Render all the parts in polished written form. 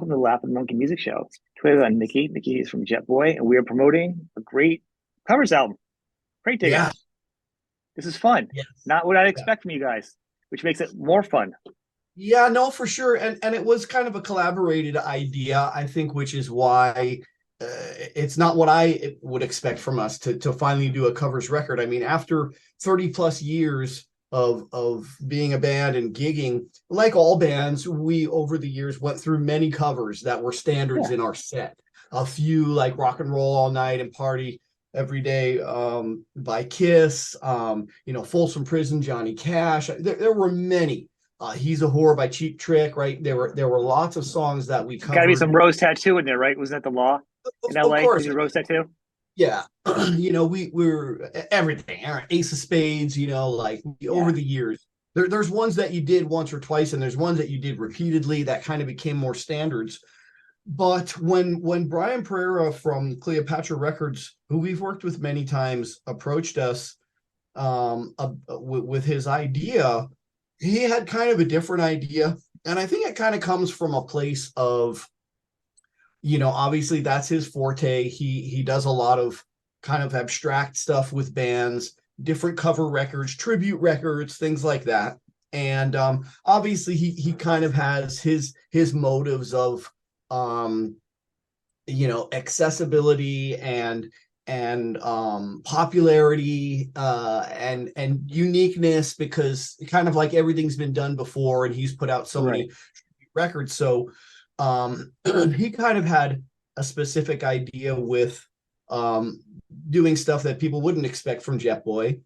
welcome to the Laugh and Monkey Music Show. Today on Nikki. Nikki is from JetBoy, and we are promoting a great covers album, Crate Diggin. Yeah. This is fun. Yes. Not what I'd Yeah. expect from you guys, which makes it more fun. Yeah, no, for sure. And it was kind of a collaborated idea, I think, which is why it's not what I would expect from us to finally do a covers record. I mean, after 30 plus years of being a band and gigging, like all bands, we over the years went through many covers that were standards Yeah. in our set. A few like Rock and Roll All Night and Party Every Day by Kiss, Folsom Prison, Johnny Cash. There were many. He's a Whore by Cheap Trick, right? There were lots of songs that we Got to be covered. some rose tattoo in there, right? Wasn't that the law in Of LA? course, Is a rose tattoo? yeah. We're everything. Ace of Spades, like Yeah. over the years. There's ones that you did once or twice, and there's ones that you did repeatedly that kind of became more standards. But when Brian Pereira from Cleopatra Records, who we've worked with many times, approached us with his idea, he had kind of a different idea. And I think it kind of comes from a place of, obviously that's his forte. He does a lot of kind of abstract stuff with bands, different cover records, tribute records, things like that. And obviously he kind of has his motives of accessibility and popularity and uniqueness, because kind of like everything's been done before and he's put out so many records. So he kind of had a specific idea with doing stuff that people wouldn't expect from JetBoy.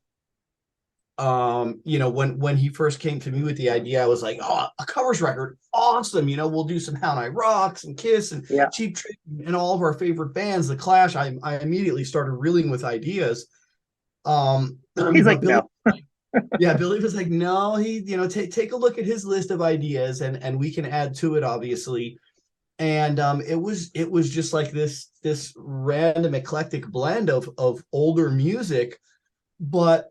When he first came to me with the idea, I was like, oh, a covers record, awesome. We'll do some How I Rocks and Kiss and Yeah. Cheap Trick and all of our favorite bands, The Clash. I immediately started reeling with ideas. He's like, Billy, no. yeah, Billy was like, no, take a look at his list of ideas and we can add to it, obviously. And it was just like this random eclectic blend of older music, but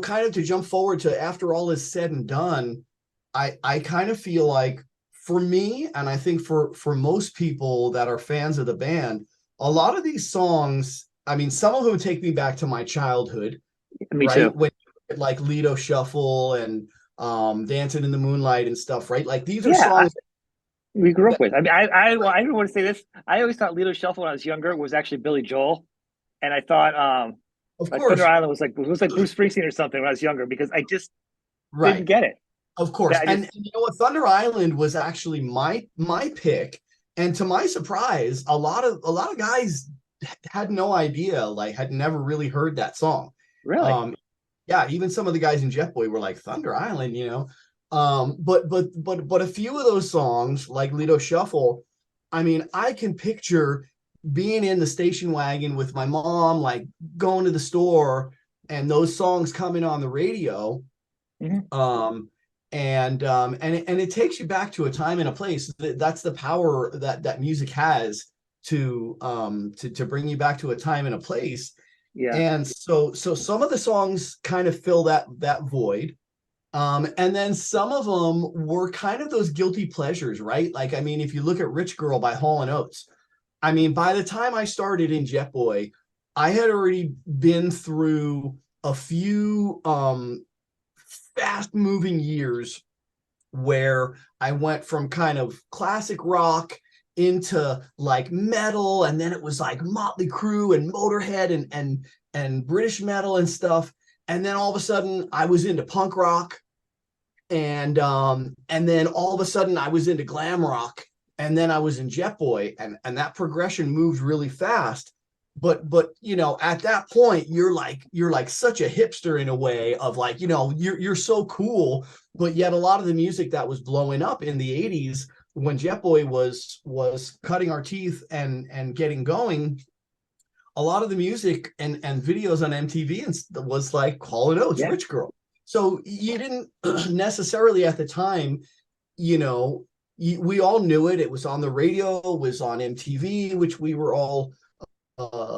kind of to jump forward to after all is said and done, I kind of feel like for me, and I think for most people that are fans of the band, a lot of these songs, I mean, some of them take me back to my childhood, Me right? too. When like Lido Shuffle and Dancing in the Moonlight and stuff, right? Like these are Yeah. songs We grew up that, with. I mean, I don't want to say this. I always thought Lido Shuffle when I was younger was actually Billy Joel, and I thought of like Thunder course, Island was like Bruce Springsteen or something when I was younger because I just didn't right. get it. Of course. I And just you know what? Thunder Island was actually my pick. And to my surprise, a lot of guys had no idea, like had never really heard that song. really. Um, yeah, even some of the guys in JetBoy were like Thunder Island. But a few of those songs, like Lido Shuffle, I mean, I can picture being in the station wagon with my mom, like going to the store and those songs coming on the radio. Mhm. And it takes you back to a time and a place. That's the power that music has to bring you back to a time and a place. Yeah. And so some of the songs kind of fill that void. And then some of them were kind of those guilty pleasures, right? Like, I mean, if you look at Rich Girl by Hall and Oates, I mean, by the time I started in JetBoy, I had already been through a few fast moving years where I went from kind of classic rock into like metal, and then it was like Motley Crue and Motorhead and British metal and stuff. And then all of a sudden I was into punk rock, and then all of a sudden I was into glam rock, and then I was in JetBoy, and that progression moved really fast. But at that point you're like such a hipster in a way of like, you're so cool, but yet a lot of the music that was blowing up in the 80s when JetBoy was cutting our teeth and getting going, a lot of the music and videos on MTV and was like Hall and Oates, Yeah. Rich Girl. So you didn't necessarily at the time, we all knew it. It was on the radio, it was on MTV, which we were all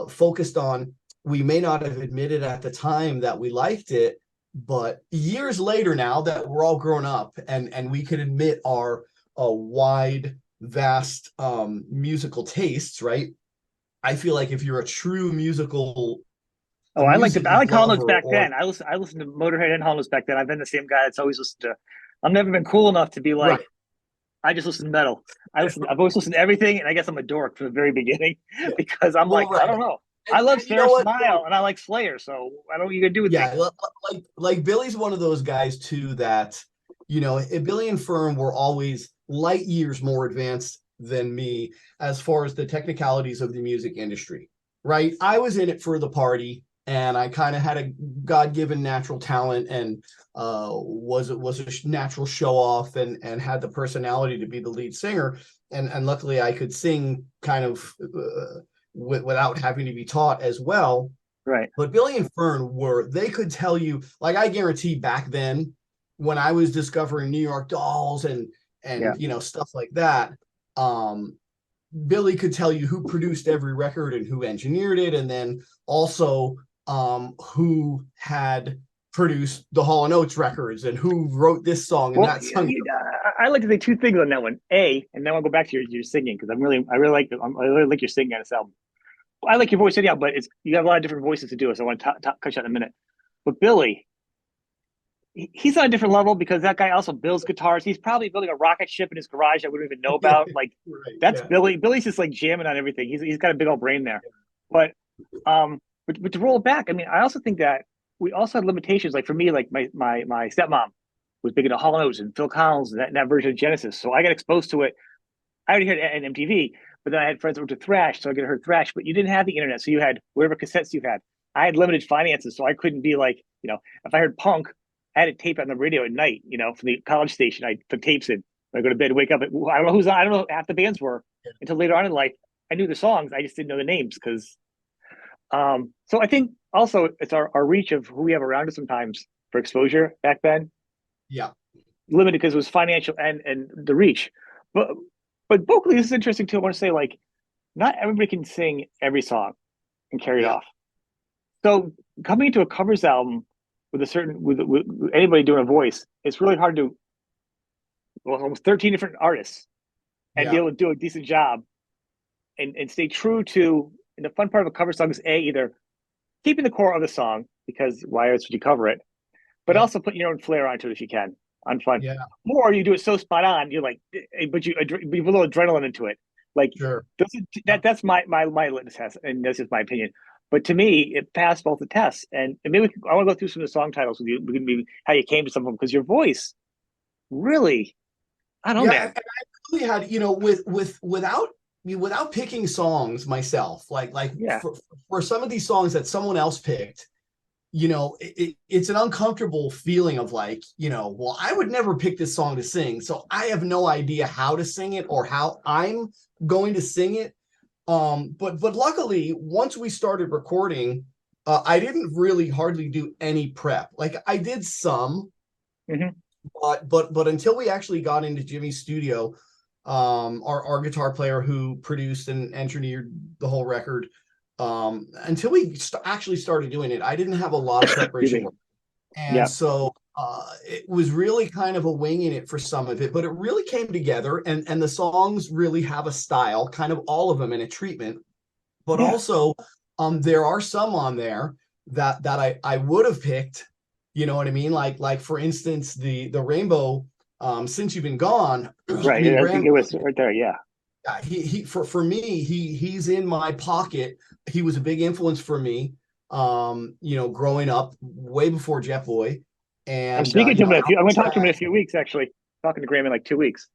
focused on. We may not have admitted at the time that we liked it, but years later, now that we're all grown up and we can admit our wide vast musical tastes, right? I feel like if you're a true Oh, a music I like Hall Notes lover back or then. I listened to Motorhead and Hall Notes back then. I've been the same guy that's always listened to. I've never been cool enough to be right, like, I just listen to metal. I've always listened to everything, and I guess I'm a dork from the very beginning yeah, because I'm well, like, I right, don't know. I love and you know Sarah what? Smile and I like Slayer, so I don't know what you gonna do with me. Yeah, like Billy's one of those guys too that, Billy and Fern were always light years more advanced than me as far as the technicalities of the music industry, right? I was in it for the party, and I kind of had a God-given natural talent, and was a natural show off, and had the personality to be the lead singer, and luckily I could sing kind of without having to be taught as well. Right. But Billy and Fern they could tell you, like, I guarantee back then when I was discovering New York Dolls Yeah. and stuff like that, um, Billy could tell you who produced every record and who engineered it, and then also who had produced the Hall and Oates records and who wrote this song and Well, that song. I like to say two things on that one. A, and then I'll go back to your singing because I really like I really like your singing on this album. I like your voice anyhow, but it's you have a lot of different voices to do it. So I want to touch on in a minute. But Billy, he's on a different level because that guy also builds guitars. He's probably building a rocket ship in his garage I wouldn't even know about. Like Right, that's yeah. Billy. Billy's just like jamming on everything. He's got a big old brain there. But but to roll it back, I mean, I also think that we also had limitations. Like for me, like my stepmom was big into Hall and Oates and Phil Collins and that version of Genesis. So I got exposed to it. I already heard it at MTV, but then I had friends that were to thrash, so I could heard thrash. But you didn't have the internet, so you had whatever cassettes you had. I had limited finances, so I couldn't be like, if I heard punk, I had to tape it on the radio at night, from the college station. I put tapes in. I go to bed, wake up. I don't know who's on. I don't know who half the bands were until later on in life. I knew the songs, I just didn't know the names because. So I think also it's our reach of who we have around us sometimes for exposure back then Yeah, limited because it was financial and the reach. But vocally, this is interesting too. I want to say like not everybody can sing every song and carry it yeah, off. So coming into a covers album with with anybody doing a voice, it's really hard to almost 13 different artists and be yeah, able to do a decent job and stay true to. And the fun part of a cover song is either keeping the core of the song because why else would you cover it, but yeah, also put your own flair onto it if you can on fun. yeah, Or you do it so spot on, you're like, but you put a little adrenaline into it. Like sure. that's my litmus test, and that's just my opinion. But to me, it passed both the tests, and maybe I want to go through some of the song titles with you. We can maybe how you came to some of them because your voice really, I don't know, Yeah, man. and I really had, without picking songs myself, like Yeah, for some of these songs that someone else picked, it's an uncomfortable feeling of like, well, I would never pick this song to sing, so I have no idea how to sing it or how I'm going to sing it. But luckily, once we started recording, I didn't really hardly do any prep. Like I did some, hmm but until we actually got into Jimmy's studio, our guitar player who produced and engineered the whole record, until we actually started doing it, I didn't have a lot of preparation work. And yeah, so it was really kind of a winging it for some of it, but it really came together, and the songs really have a style, kind of all of them, in a treatment. But yeah. also, there are some on there that I would have picked. You know what I mean? Like for instance, the Rainbow. Since you've been gone, I Right. mean, I Graham. think it was right there. Yeah. He for me, he's in my pocket. He was a big influence for me. Growing up way before Jet Boy, I'm and speaking to him in a few. I'm going to talk to him in a soundtrack. few weeks. Actually, talking to Graham in like 2 weeks.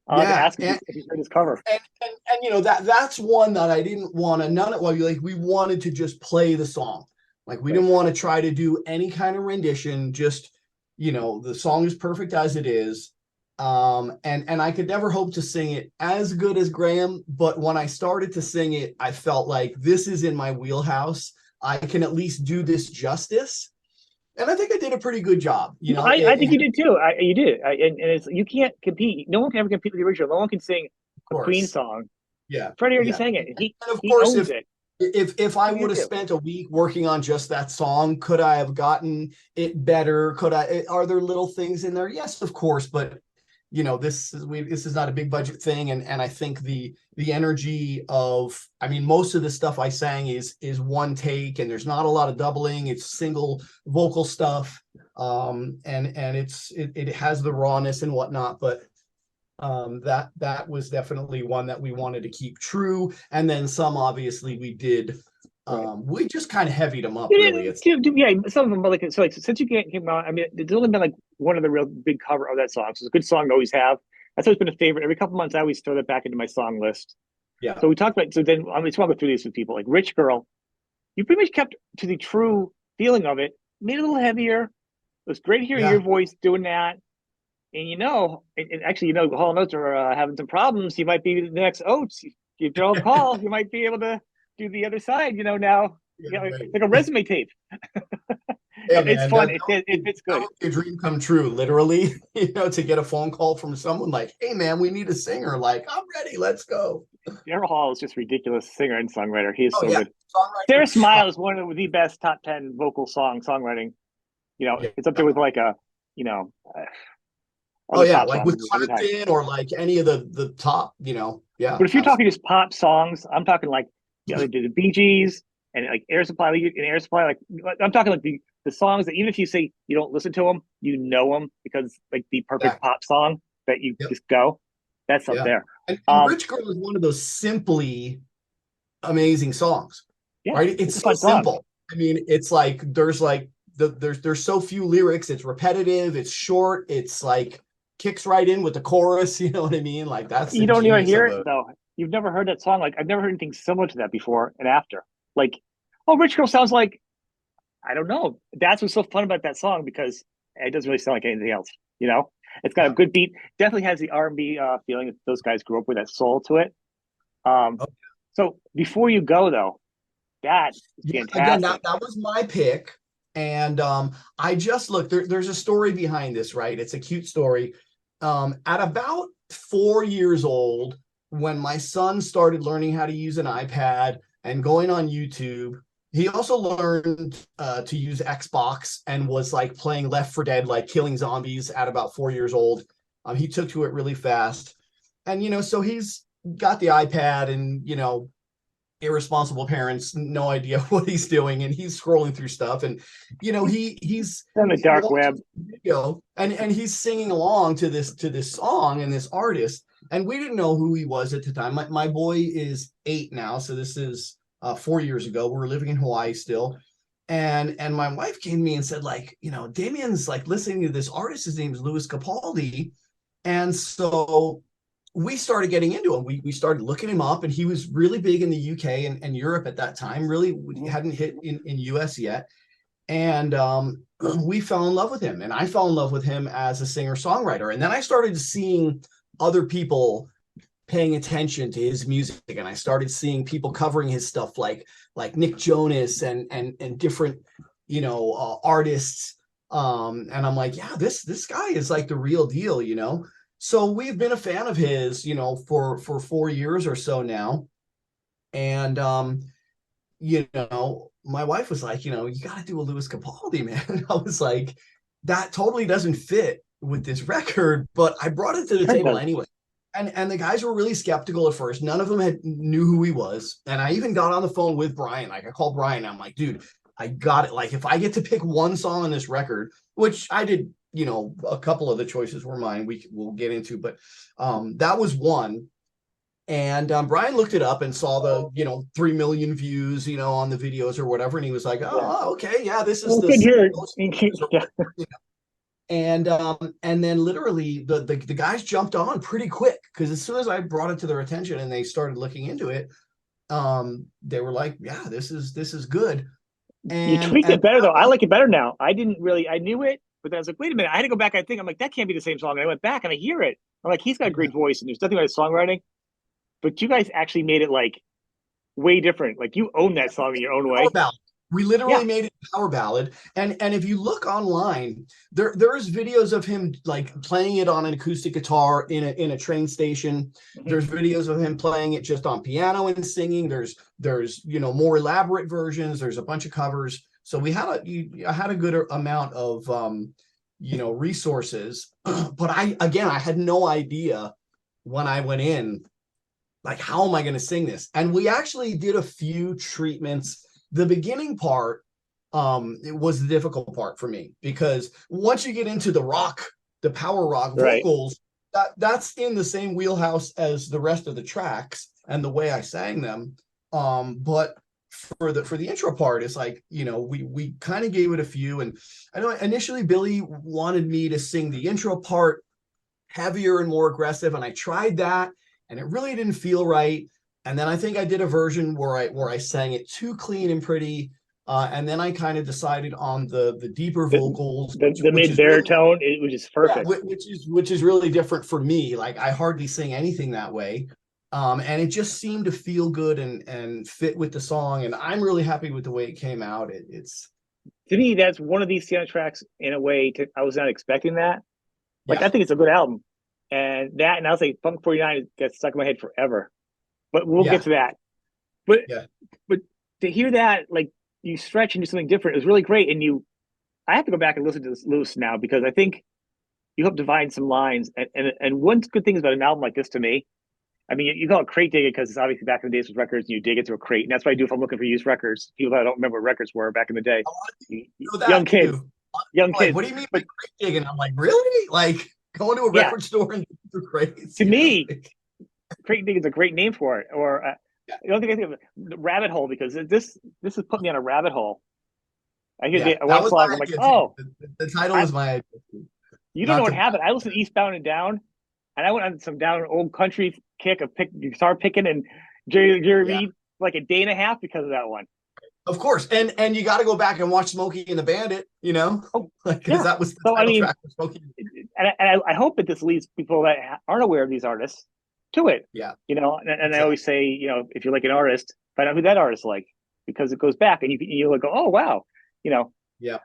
I'll have to Yeah, ask him if he's heard his cover. and that's one that I didn't want to none of well like we wanted to just play the song. Like we Right. didn't want to try to do any kind of rendition, just the song is perfect as it is. And I could never hope to sing it as good as Graham, but when I started to sing it, I felt like this is in my wheelhouse. I can at least do this justice. And I think I did a pretty good job. No, I think you did too. You did, and it's you can't compete. No one can ever compete with the original. No one can sing of a Queen course. song. Yeah. Freddie already Yeah. sang it. And of He course, owns it. if I You would did have too. spent a week working on just that song, could I have gotten it better? Are there little things in there? Yes, of course. But this is not a big budget thing, and I think the energy of, I mean, most of the stuff I sang is one take, and there's not a lot of doubling. It's single vocal stuff, and it has the rawness and whatnot, but that was definitely one that we wanted to keep true. And then some, obviously, we did. We just kind of heavied them up, really. It's yeah, some of them are like, so like, since you came out, I mean, there's only been like one of the real big cover of that song. So it's a good song to always have. That's always been a favorite. Every couple months, I always throw that back into my song list. yeah, So we talked about, so then I mean, just want to go through these with people. Like Rich Girl, you pretty much kept to the true feeling of it, made it a little heavier. It was great hearing yeah. your voice doing that. And and actually, Hall and Oates are having some problems. You might be the next Oates. You draw a call, you might be able to do the other side, now. Yeah, right. Like a resume tape. Hey, It's man, fun. It's that good. would be a dream come true, literally, to get a phone call from someone like, hey man, we need a singer. Like, I'm ready, let's go. Daryl Hall is just ridiculous singer and songwriter. He is Oh so yeah, good. Sarah songwriting. Smile is one of the best top 10 vocal songwriting. Yeah. It's up there with like Oh other yeah, pop like songs with every time. Clapton or like any of the top, yeah, But if you're talking absolutely. just pop songs, I'm talking like they did the Bee Gees and like Air Supply. Like I'm talking like the songs that even if you say you don't listen to them, you know them because like the perfect Exactly. pop song that you Yep. just go. That's up Yeah. there. And Um, Rich Girl is one of those simply amazing songs, yeah, right? It's it's a so fun song. simple. I mean, it's like there's so few lyrics. It's repetitive. It's short. It's like kicks right in with the chorus. You know what I mean? Like that's the You don't even genius hear of it the. though. You've never heard that song. Like I've never heard anything similar to that before and after. Like, oh, Rich Girl sounds like I don't know. That's what's so fun about that song because it doesn't really sound like anything else. It's got a Yeah. good beat. Definitely has the R&B feeling that those guys grew up with, that soul to it. Um, Oh, so before you go though, that is yeah. Again, that fantastic. that was my pick, and I just look there's a story behind this, right? It's a cute story. At about 4 years old, when my son started learning how to use an iPad and going on YouTube, he also learned to use Xbox and was like playing Left 4 Dead, like killing zombies at about 4 years old. He took to it really fast. And, so he's got the iPad and, irresponsible parents, no idea what he's doing, and he's scrolling through stuff, and he's On the dark web. video, and he's singing along to this song and this artist, and we didn't know who he was at the time. My boy is 8 now, so this is 4 years ago. We were living in Hawaii still, and my wife came to me and said, like, Damien's like listening to this artist. His name is Louis Capaldi, and so we started getting into him. We started looking him up, and he was really big in the UK and Europe at that time. Really hadn't hit in US yet. And we fell in love with him. And I fell in love with him as a singer-songwriter. And then I started seeing other people paying attention to his music. And I started seeing people covering his stuff like Nick Jonas and different, artists. And I'm like, yeah, this guy is like the real deal. So we've been a fan of his, for 4 years or so now. And my wife was like, you got to do a Louis Capaldi, man. And I was like, that totally doesn't fit with this record, but I brought it to the Sure table does. anyway. And the guys were really skeptical at first. None of them knew who he was. And I even got on the phone with Brian. Like I called Brian. I'm like, dude, I got it. Like if I get to pick one song on this record, which I did, a couple of the choices were mine. We'll get into, but that was one. And Brian looked it up and saw the 3 million views, on the videos or whatever, and he was like, Yeah. oh, okay, yeah, this is Well, good this. here. Yeah. And then literally the guys jumped on pretty quick, because as soon as I brought it to their attention and they started looking into it, they were like, yeah, this is good. You And tweaked and it better that though. I was like it better now. I knew it, but then I was like, wait a minute. I had to go back. I think I'm like, that can't be the same song. And I went back and I hear it. I'm like, he's got a yeah, great voice and there's nothing about his songwriting, but you guys actually made it like way different. Like you own that song in your own power way. ballad. We literally Yeah. made it a power ballad. And if you look online, there's videos of him like playing it on an acoustic guitar in a train station. Mhm. There's videos of him playing it just on piano and singing. There's more elaborate versions. There's a bunch of covers. So I had a good amount of resources. But I had no idea when I went in, like, how am I going to sing this? And we actually did a few treatments. The beginning part, it was the difficult part for me, because once you get into the power rock Right. vocals, that's in the same wheelhouse as the rest of the tracks and the way I sang them. But for the intro part, it's like, we kind of gave it a few. And I know initially Billy wanted me to sing the intro part heavier and more aggressive, and I tried that, and it really didn't feel right. And then I think I did a version where I sang it too clean and pretty. And then I kind of decided on the deeper vocals, The which mid is really, baritone, which is yeah, perfect. which is really different for me. Like, I hardly sing anything that way. And it just seemed to feel good and fit with the song. And I'm really happy with the way it came out. It's To me, that's one of these soundtracks in a way. I was not expecting that. Like, yeah, I think it's a good album, and I'll say Funk 49 gets stuck in my head forever. But we'll get yeah, to that. But yeah. but to hear that, like, you stretch and do something different is really great. And I have to go back and listen to this loose now, because I think you help divine some lines. And one good thing about an album like this to me, I mean, you call it crate digging because it's obviously back in the days with records, and you dig into a crate, and that's what I do if I'm looking for used records. People that don't remember what records were back in the day, A lot of people know young that kids, too. young Like, kids. what do you mean by But crate digging? I'm like, really? Like, going to a yeah, record store and through crates, to me, crate digging is a great name for it. Or yeah, I don't think I think of the rabbit hole, because this has put me on a rabbit hole. I hear yeah. That one was song, my I'm like, idea too. oh, The title I was my idea too. you don't know Not what to, happened. I listened to Eastbound and Down, and I went on some down old country kick of guitar picking and Jerry yeah, Reed like a day and a half because of that one. of course. And you got to go back and watch Smokey and the Bandit, Oh, because yeah. that was the So I title mean, track for Smokey. I hope that this leads people that aren't aware of these artists to it. Yeah, And I exactly. always say, if you like an artist, find out who that artist like, because it goes back, and you like go, oh wow, you know. Yeah.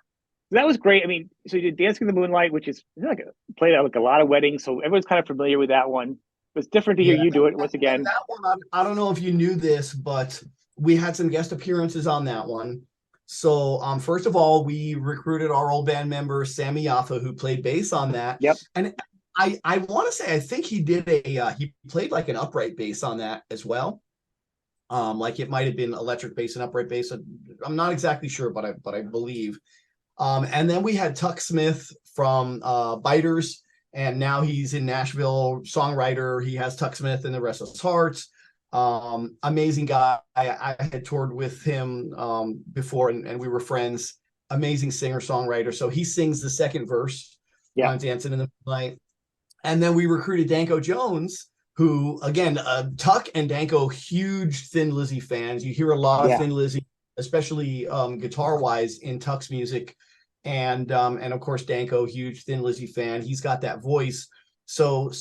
That was great. I mean, so you did Dancing in the Moonlight, which is like played at like a lot of weddings, so everyone's kind of familiar with that one. It's different to hear Yeah. you do it once And again. that one, I don't know if you knew this, but we had some guest appearances on that one. So, first of all, we recruited our old band member Sammy Yaffa, who played bass on that. Yep. And I want to say, I think he did he played like an upright bass on that as well. Like, it might have been electric bass and upright bass. I'm not exactly sure, but I believe. And then we had Tuck Smith from Biters, and now he's in Nashville, songwriter. He has Tuck Smith and the Restless Hearts. Amazing guy. I had toured with him before, and we were friends. Amazing singer songwriter. So he sings the second verse Yeah. on Dancing in the Moonlight. And then we recruited Danko Jones, who, again, Tuck and Danko, huge Thin Lizzy fans. You hear a lot of Yeah. Thin Lizzy, especially guitar wise, in Tuck's music. And of course Danko, huge Thin Lizzy fan. He's got that voice. So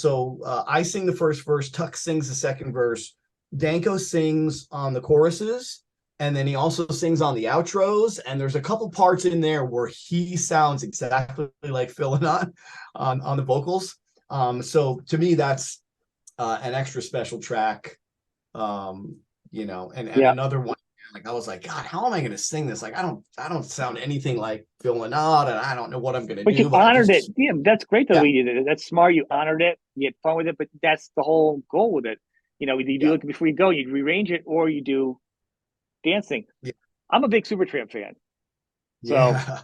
I sing the first verse, Tuck sings the second verse, Danko sings on the choruses, and then he also sings on the outros. And there's a couple parts in there where he sounds exactly like Phil Lynott on the vocals. So to me, that's an extra special track. And Yeah. another one, like, I was like, God, how am I going to sing this? Like, I don't sound anything like Phil Lynott, and I don't know what I'm going to But you do, but I honored it. just, Yeah, that's great the yeah, way you did it. That's smart. You honored it. You had fun with it, but that's the whole goal with it. You do yeah, it before you go. You rearrange it, or you do dancing. yeah, I'm a big Supertramp fan, so yeah,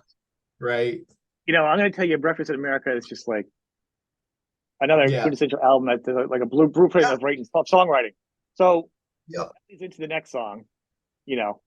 right, I'm going to tell you, Breakfast in America is just like another yeah, quintessential album that's like a blueprint yeah, of writing songwriting. So yeah. that into the next song. You know,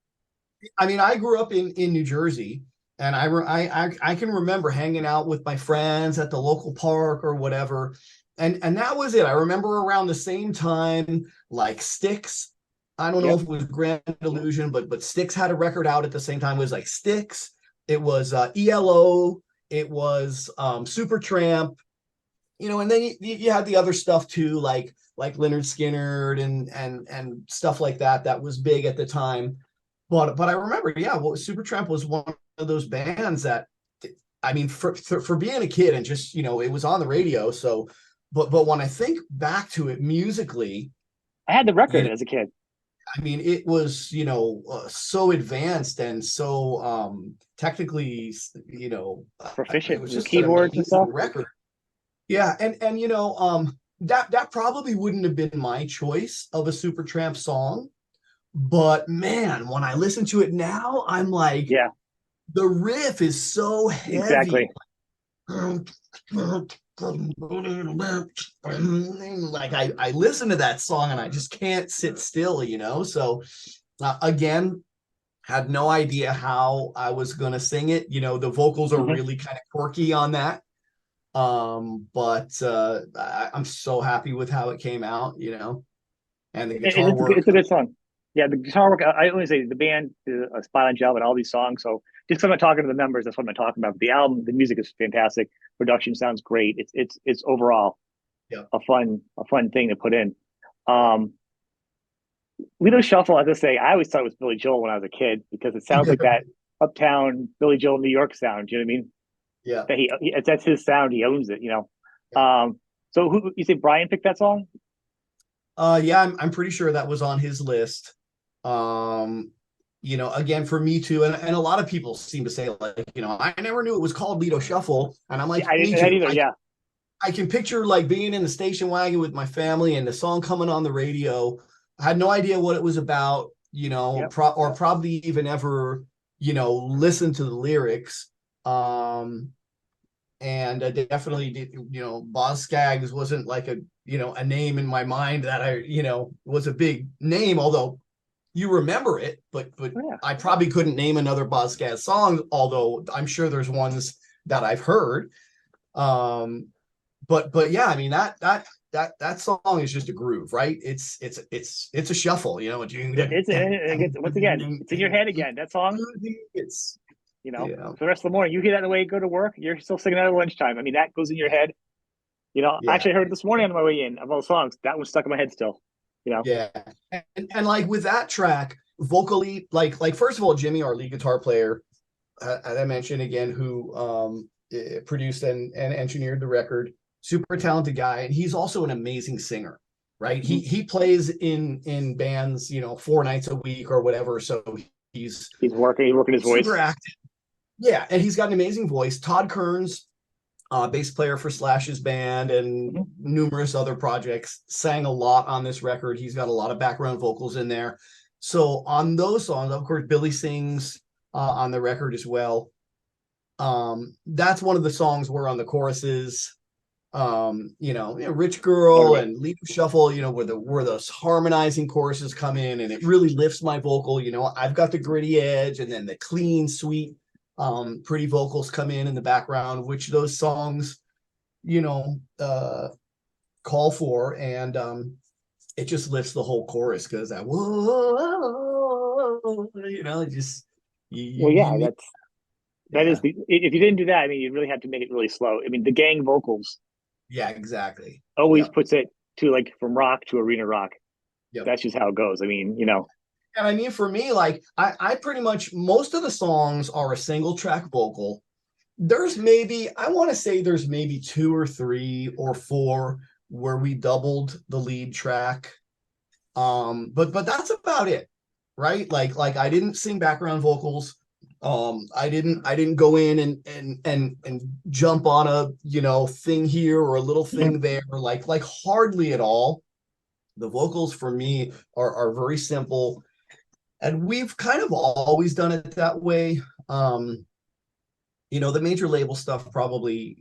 I mean, I grew up in New Jersey, and I can remember hanging out with my friends at the local park or whatever, and that was it. I remember around the same time, like Styx. I don't know yep, if it was Grand Illusion, but Styx had a record out at the same time. It was like Styx. It was ELO. It was Supertramp. And then you had the other stuff too, like Leonard Skinner and stuff like that. That was big at the time. But I remember, yeah, well, Supertramp was one of those bands that, I mean, for being a kid, and just, it was on the radio. So, but when I think back to it musically, I had the you record know, as a kid. I mean, it was, so advanced and so technically, it Proficient was with just an keyboards and amazing stuff. record. Yeah, and that probably wouldn't have been my choice of a Supertramp song, but man, when I listen to it now, I'm like, Yeah, the riff is so heavy. exactly. Like I listen to that song and I just can't sit still. So again, had no idea how I was going to sing it. The vocals are Hmm. really kind of quirky on that. But I'm so happy with how it came out, and the guitar work. It's a good song. Yeah, the guitar work. I always say the band did a spot on job on all these songs. So just 'cause I'm not talking to the members, that's what I'm talking about. But the album, the music is fantastic. Production sounds great. It's overall Yeah. a fun thing to put in. Um, Lido Shuffle, as I say, I always thought it was Billy Joel when I was a kid because it sounds like that uptown Billy Joel New York sound. Do you know what I mean? Yeah. That that's his sound. He owns it. Yeah. So who you say Brian picked that song? Yeah, I'm pretty sure that was on his list. Um, again, for me too, and a lot of people seem to say, like, I never knew it was called Lido Shuffle. And I'm Yeah, like, I me didn't know that too. either. Yeah, I can picture like being in the station wagon with my family and the song coming on the radio. I had no idea what it was about, yep. or probably even ever, listen to the lyrics. And I definitely did, Boz Scaggs wasn't like a name in my mind that was a big name, although you remember it, but Oh, yeah. I probably couldn't name another Boz Scaggs song, although I'm sure there's ones that I've heard. Um, but yeah, I mean that song is just a groove, right? It's a shuffle, Once again, it's in your head again. That song, it's for the rest of the morning, you hear that on the way you go to work. You're still singing that at lunchtime. I mean, that goes in your head. I yeah, actually heard it this morning on my way in of all the songs. That was stuck in my head still. You know, yeah. And like with that track, vocally, like first of all, Jimmy, our lead guitar player, as I mentioned again, who produced and engineered the record, super talented guy, and he's also an amazing singer, right? He mm-hmm. he plays in bands, 4 nights a week or whatever, so he's He's working his super voice. active. Yeah, and he's got an amazing voice. Todd Kearns, bass player for Slash's band and Mm-hmm. numerous other projects, sang a lot on this record. He's got a lot of background vocals in there. So on those songs, of course, Billy sings on the record as well. That's one of the songs where on the choruses, Rich Girl Everybody. and Leap Shuffle, where those harmonizing choruses come in and it really lifts my vocal. I've got the gritty edge and then the clean, sweet, pretty vocals come in the background, which those songs, you know, uh, call for, and it just lifts the whole chorus because that whoa, just Well, you yeah, need, that is yeah, the. If you didn't do that, I mean, you really have to make it really slow. I mean, the gang vocals yeah, exactly, always yep, puts it to like from rock to arena rock. yep. That's just how it goes. I mean, And I mean, for me, like I pretty much most of the songs are a single track vocal. I want to say there's maybe two or three or four where we doubled the lead track. But that's about it, right? Like I didn't sing background vocals. I didn't go in and jump on a thing here or a little thing there, like hardly at all. The vocals for me are very simple, and we've kind of always done it that way. The major label stuff probably,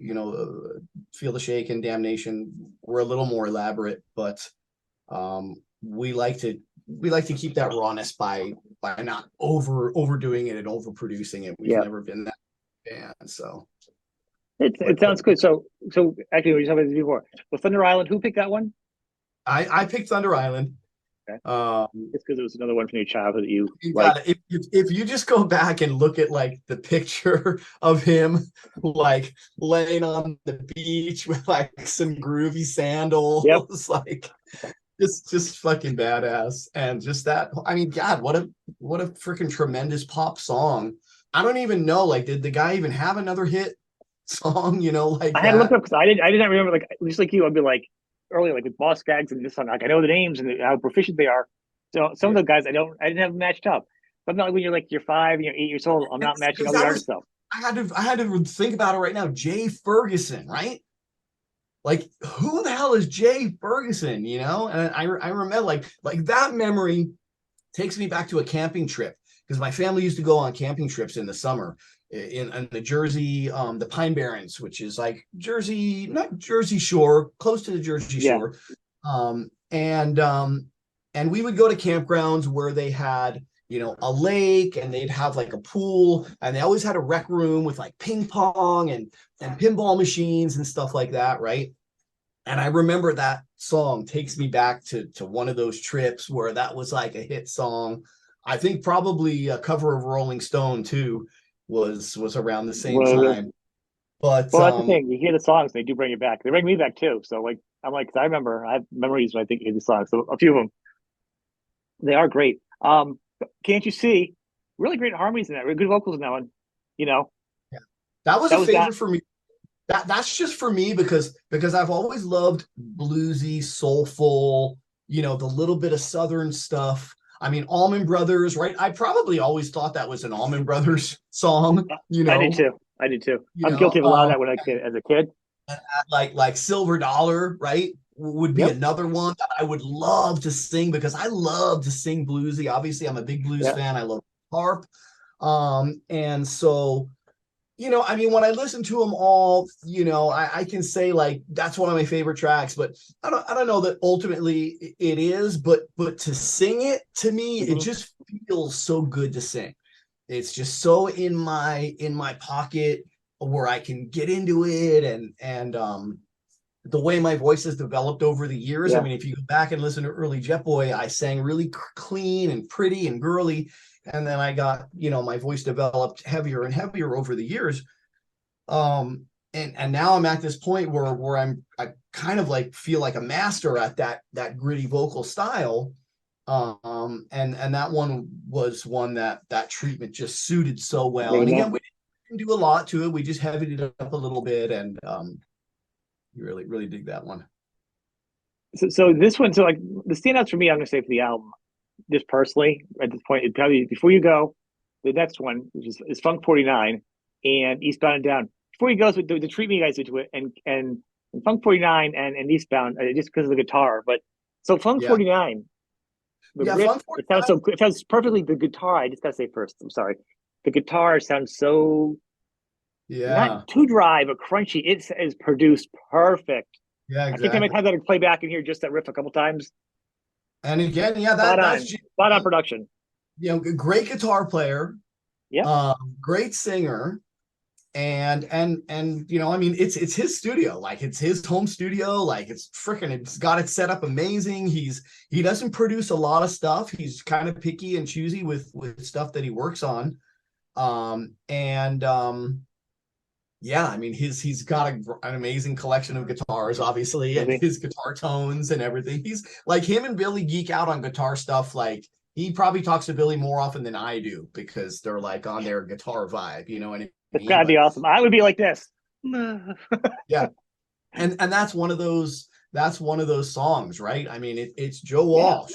Feel the Shake and Damnation were a little more elaborate, but we like to keep that rawness by not overdoing it and overproducing it. We've yeah, never been that band, so it but sounds good. So actually, we were talking about this before. Well, Thunder Island, who picked that one? I picked Thunder Island. Okay, Um, it's because it was another one from your childhood that you you got liked. it. If you just go back and look at like the picture of him like laying on the beach with like some groovy Yep. sandals, like just fucking badass. And just that, I mean, God, what a freaking tremendous pop song. I don't even know, like, did the guy even have another hit song, like I had to look that? up because I did not remember, like just like you. I'd be like earlier, like with Boss Gags and this song, like I know the names and how proficient they are. So some of Yeah. the guys I didn't have matched up. But not like when you're like you're 5 and you're 8 years old. I'm not matching Because all the that artists was up. I had to think about it right now. Jay Ferguson, right? Like, who the hell is Jay Ferguson? And I remember like that memory takes me back to a camping trip because my family used to go on camping trips in the summer in the Jersey, the Pine Barrens, which is like Jersey, not Jersey Shore, close to the Jersey Yeah, Shore. And we would go to campgrounds where they had a lake, and they'd have like a pool, and they always had a rec room with like ping pong and pinball machines and stuff like that, right? And I remember that song takes me back to one of those trips where that was like a hit song. I think probably a cover of Rolling Stone too was around the same well, time. But that's the thing. You hear the songs, they do bring you back. They bring me back too. So like I'm like, 'cause I remember I have memories when I think of these songs. So a few of them, they are great. Can't you see? Really great harmonies in that. Really good vocals in that one. You know, yeah, that was that a was that. favorite for me. That's just for me because I've always loved bluesy, soulful, the little bit of southern stuff. I mean, Allman Brothers, right? I probably always thought that was an Allman Brothers song, I did too. I did too. you I'm know, guilty of a lot of that when I kid as a kid. like Silver Dollar, right? Would be Yep. another one that I would love to sing because I love to sing bluesy. Obviously, I'm a big blues Yeah. fan. I love harp. And so I mean, when I listen to them all, I can say like that's one of my favorite tracks, but I don't know that ultimately it is, but to sing it to me, it Hmm. just feels so good to sing. It's just so in my pocket where I can get into it and the way my voice has developed over the years. I Yeah. mean, if you go back and listen to early Jet Boy, I sang really clean and pretty and girly. And then I got, my voice developed heavier and heavier over the years. And now I'm at this point where I kind of like feel like a master at that gritty vocal style. And that one was one that treatment just suited so well. And Amen. again, we didn't do a lot to it. We just heavied it up a little bit, and really, really dig that one. So this one, so like the standouts for me, I'm gonna say for the album, just personally at this point, it probably before you go, the next one, which is Funk 49 and Eastbound and Down. Before you go, so the Treat Me guys into it, and Funk 49 and Eastbound, just because of the guitar. But so Funk Yeah. 49, the Yeah. riff, Fun it sounds perfectly. The guitar, I just gotta say first, I'm sorry, the guitar sounds so not Yeah. too dry but crunchy. It is produced perfect. Yeah, I think I might exactly. have that to play back and hear just that riff a couple times. And again, yeah, Spot that's on, spot on production. great guitar player, Yep. great singer, and I mean, it's his studio, like it's his home studio, like it's got it set up amazing. He doesn't produce a lot of stuff. He's kind of picky and choosy with stuff that he works on. And Yeah, I mean, he's got an amazing collection of guitars, obviously, and Really. his guitar tones and everything. He's like, him and Billy geek out on guitar stuff. Like, he probably talks to Billy more often than I do because they're like on their guitar vibe, you know what I That's mean? gotta be But awesome. I would be like this. yeah, and that's one of those songs, right? I mean, it's Joe Yeah, Walsh,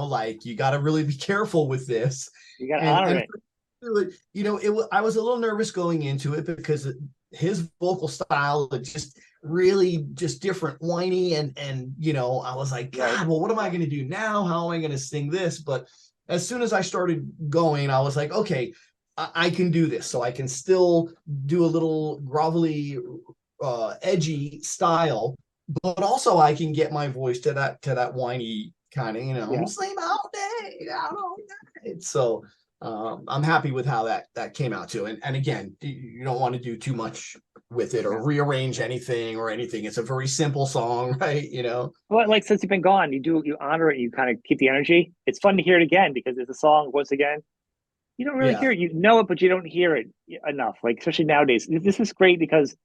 like, you got to really be careful with this. you gotta and honor and it. I was a little nervous going into it because his vocal style is just really just different, whiny, and I was like, Right. God, well, what am I going to do now? How am I going to sing this? But as soon as I started going, I was like, okay, I can do this. So I can still do a little grovelly, edgy style, but also I can get my voice to that whiny kind of, Yeah. sleep all day, out all night. So I'm happy with how that came out too. And again, you don't want to do too much with it or rearrange anything or anything. It's a very simple song, right? Well, like since you've been gone, you honor it. You kind of keep the energy. It's fun to hear it again because it's a song. Once again, you don't really Yeah. hear it. You know it, but you don't hear it enough. Like especially nowadays, this is great because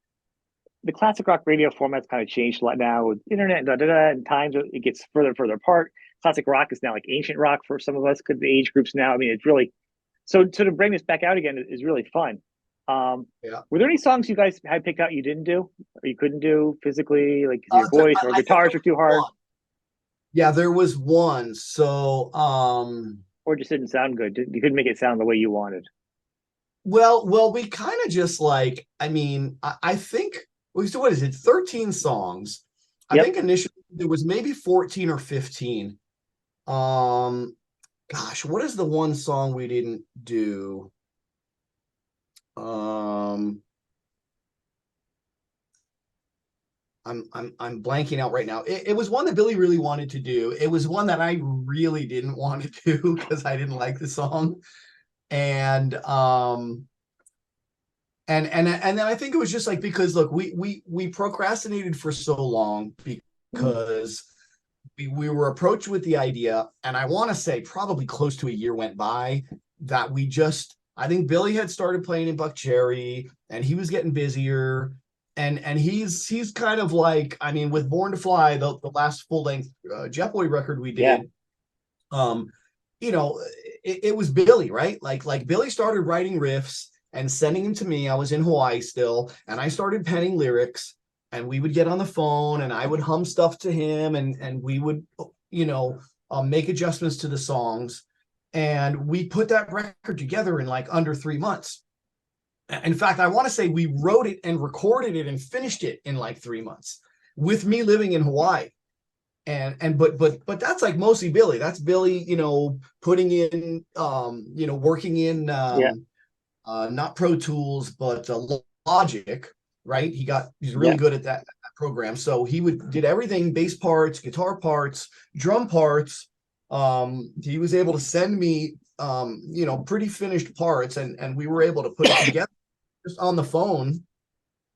the classic rock radio format's kind of changed a lot now with internet and and times it gets further and further apart. Classic rock is now like ancient rock for some of us. Could be age groups now. I mean, it's really so to bring this back out again is really fun. Yeah. Were there any songs you guys had picked out you didn't do or you couldn't do physically, like your I, voice or I think there guitars were too was hard? one. Yeah, there was one. So, or just didn't sound good? You couldn't make it sound the way you wanted. well, we kind of just like, I mean, I think, so what is it? 13 songs. I Yep. think initially there was maybe 14 or 15. Um, Gosh, what is the one song we didn't do? Um, I'm blanking out right now. It was one that Billy really wanted to do. It was one that I really didn't want to do because I didn't like the song. And and then I think it was just like because look, we procrastinated for so long because we were approached with the idea, and I want to say probably close to a year went by that we just I think Billy had started playing in Buck Cherry and he was getting busier. And he's kind of like, I mean, with Born to Fly, the last full length Jetboy record we Yeah. did, um, it was Billy, right? Like Billy started writing riffs and sending them to me. I was in Hawaii still, and I started penning lyrics, and we would get on the phone, and I would hum stuff to him, and we would, you know, make adjustments to the songs, and we put that record together in like under 3 months. In fact, I want to say we wrote it and recorded it and finished it in like 3 months with me living in Hawaii. And that's like mostly Billy. That's Billy, putting in working in Yeah. not Pro Tools, but Logic, right? He's really Yeah. good at that program. So he did everything: bass parts, guitar parts, drum parts. He was able to send me pretty finished parts, and we were able to put it together just on the phone.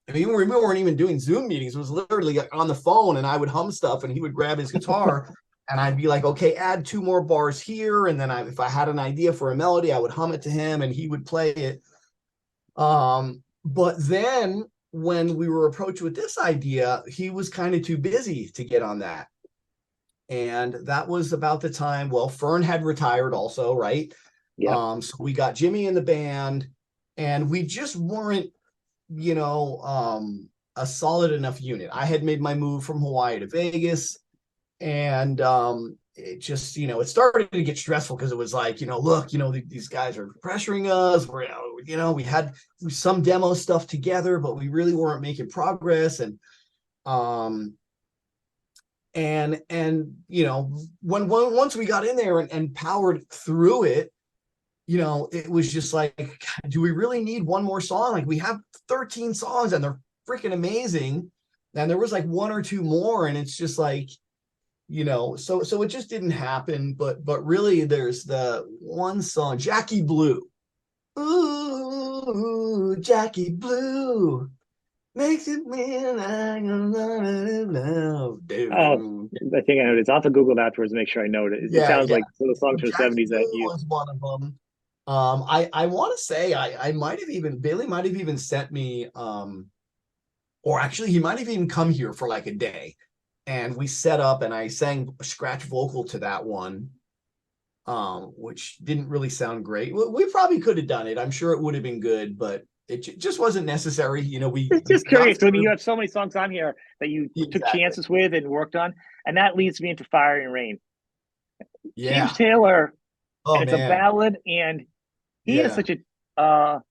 I mean, we weren't even doing Zoom meetings. It was literally on the phone, and I would hum stuff, and he would grab his guitar, and I'd be like, "Okay, add two more bars here." And then if I had an idea for a melody, I would hum it to him, and he would play it. But then when we were approached with this idea, he was kind of too busy to get on that, and that was about the time. Well, Fern had retired also, right? Yep. So we got Jimmy in the band, and we just weren't a solid enough unit. I had made my move from Hawaii to Vegas, and it just, it started to get stressful because it was like, look, these guys are pressuring us. We had some demo stuff together, but we really weren't making progress. Um, when once we got in there and powered through it, it was just like, do we really need one more song? Like, we have 13 songs and they're freaking amazing. And there was like one or two more, and it's just like, so it just didn't happen. But really, there's the one song, Jackie Blue. Ooh, Jackie Blue makes it feel like a lot of love, Oh, dude. I think I know it. It's off of Google afterwards to make sure I know it. It Yeah, sounds yeah. like one of the songs from the Jackie 70s that Blue you. was one of them. I want to say I might have even Bailey might have even sent me or actually he might have even come here for like a day, and we set up and I sang a scratch vocal to that one, which didn't really sound great. We probably could have done it. I'm sure it would have been good, but it just wasn't necessary. We Just got curious. I mean, through. you have so many songs on here that you took Exactly. chances with and worked on, and that leads me into Fire and Rain. James Yeah. Taylor, Oh and it's a man. ballad, and he has Yeah. such a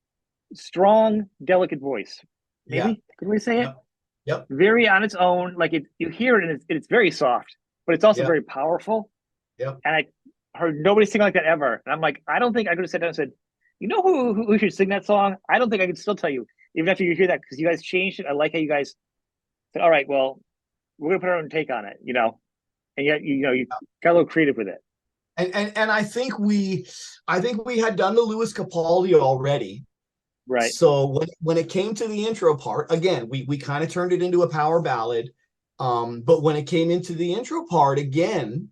strong, delicate voice. Yeah. Maybe could we say it? Yep. Yep. Very on its own. Like you hear it, and it's very soft, but it's also Yep. very powerful. Yep. And I heard nobody sing like that ever. And I'm like, I don't think I could have sat down and said, you know who should sing that song? I don't think I could still tell you, even after you hear that, because you guys changed it. I like how you guys said, all right, well, we're gonna put our own take on it, and yet you got a little creative with it. And I think we had done the Lewis Capaldi already. Right. So when it came to the intro part, again, we kind of turned it into a power ballad. But when it came into the intro part again,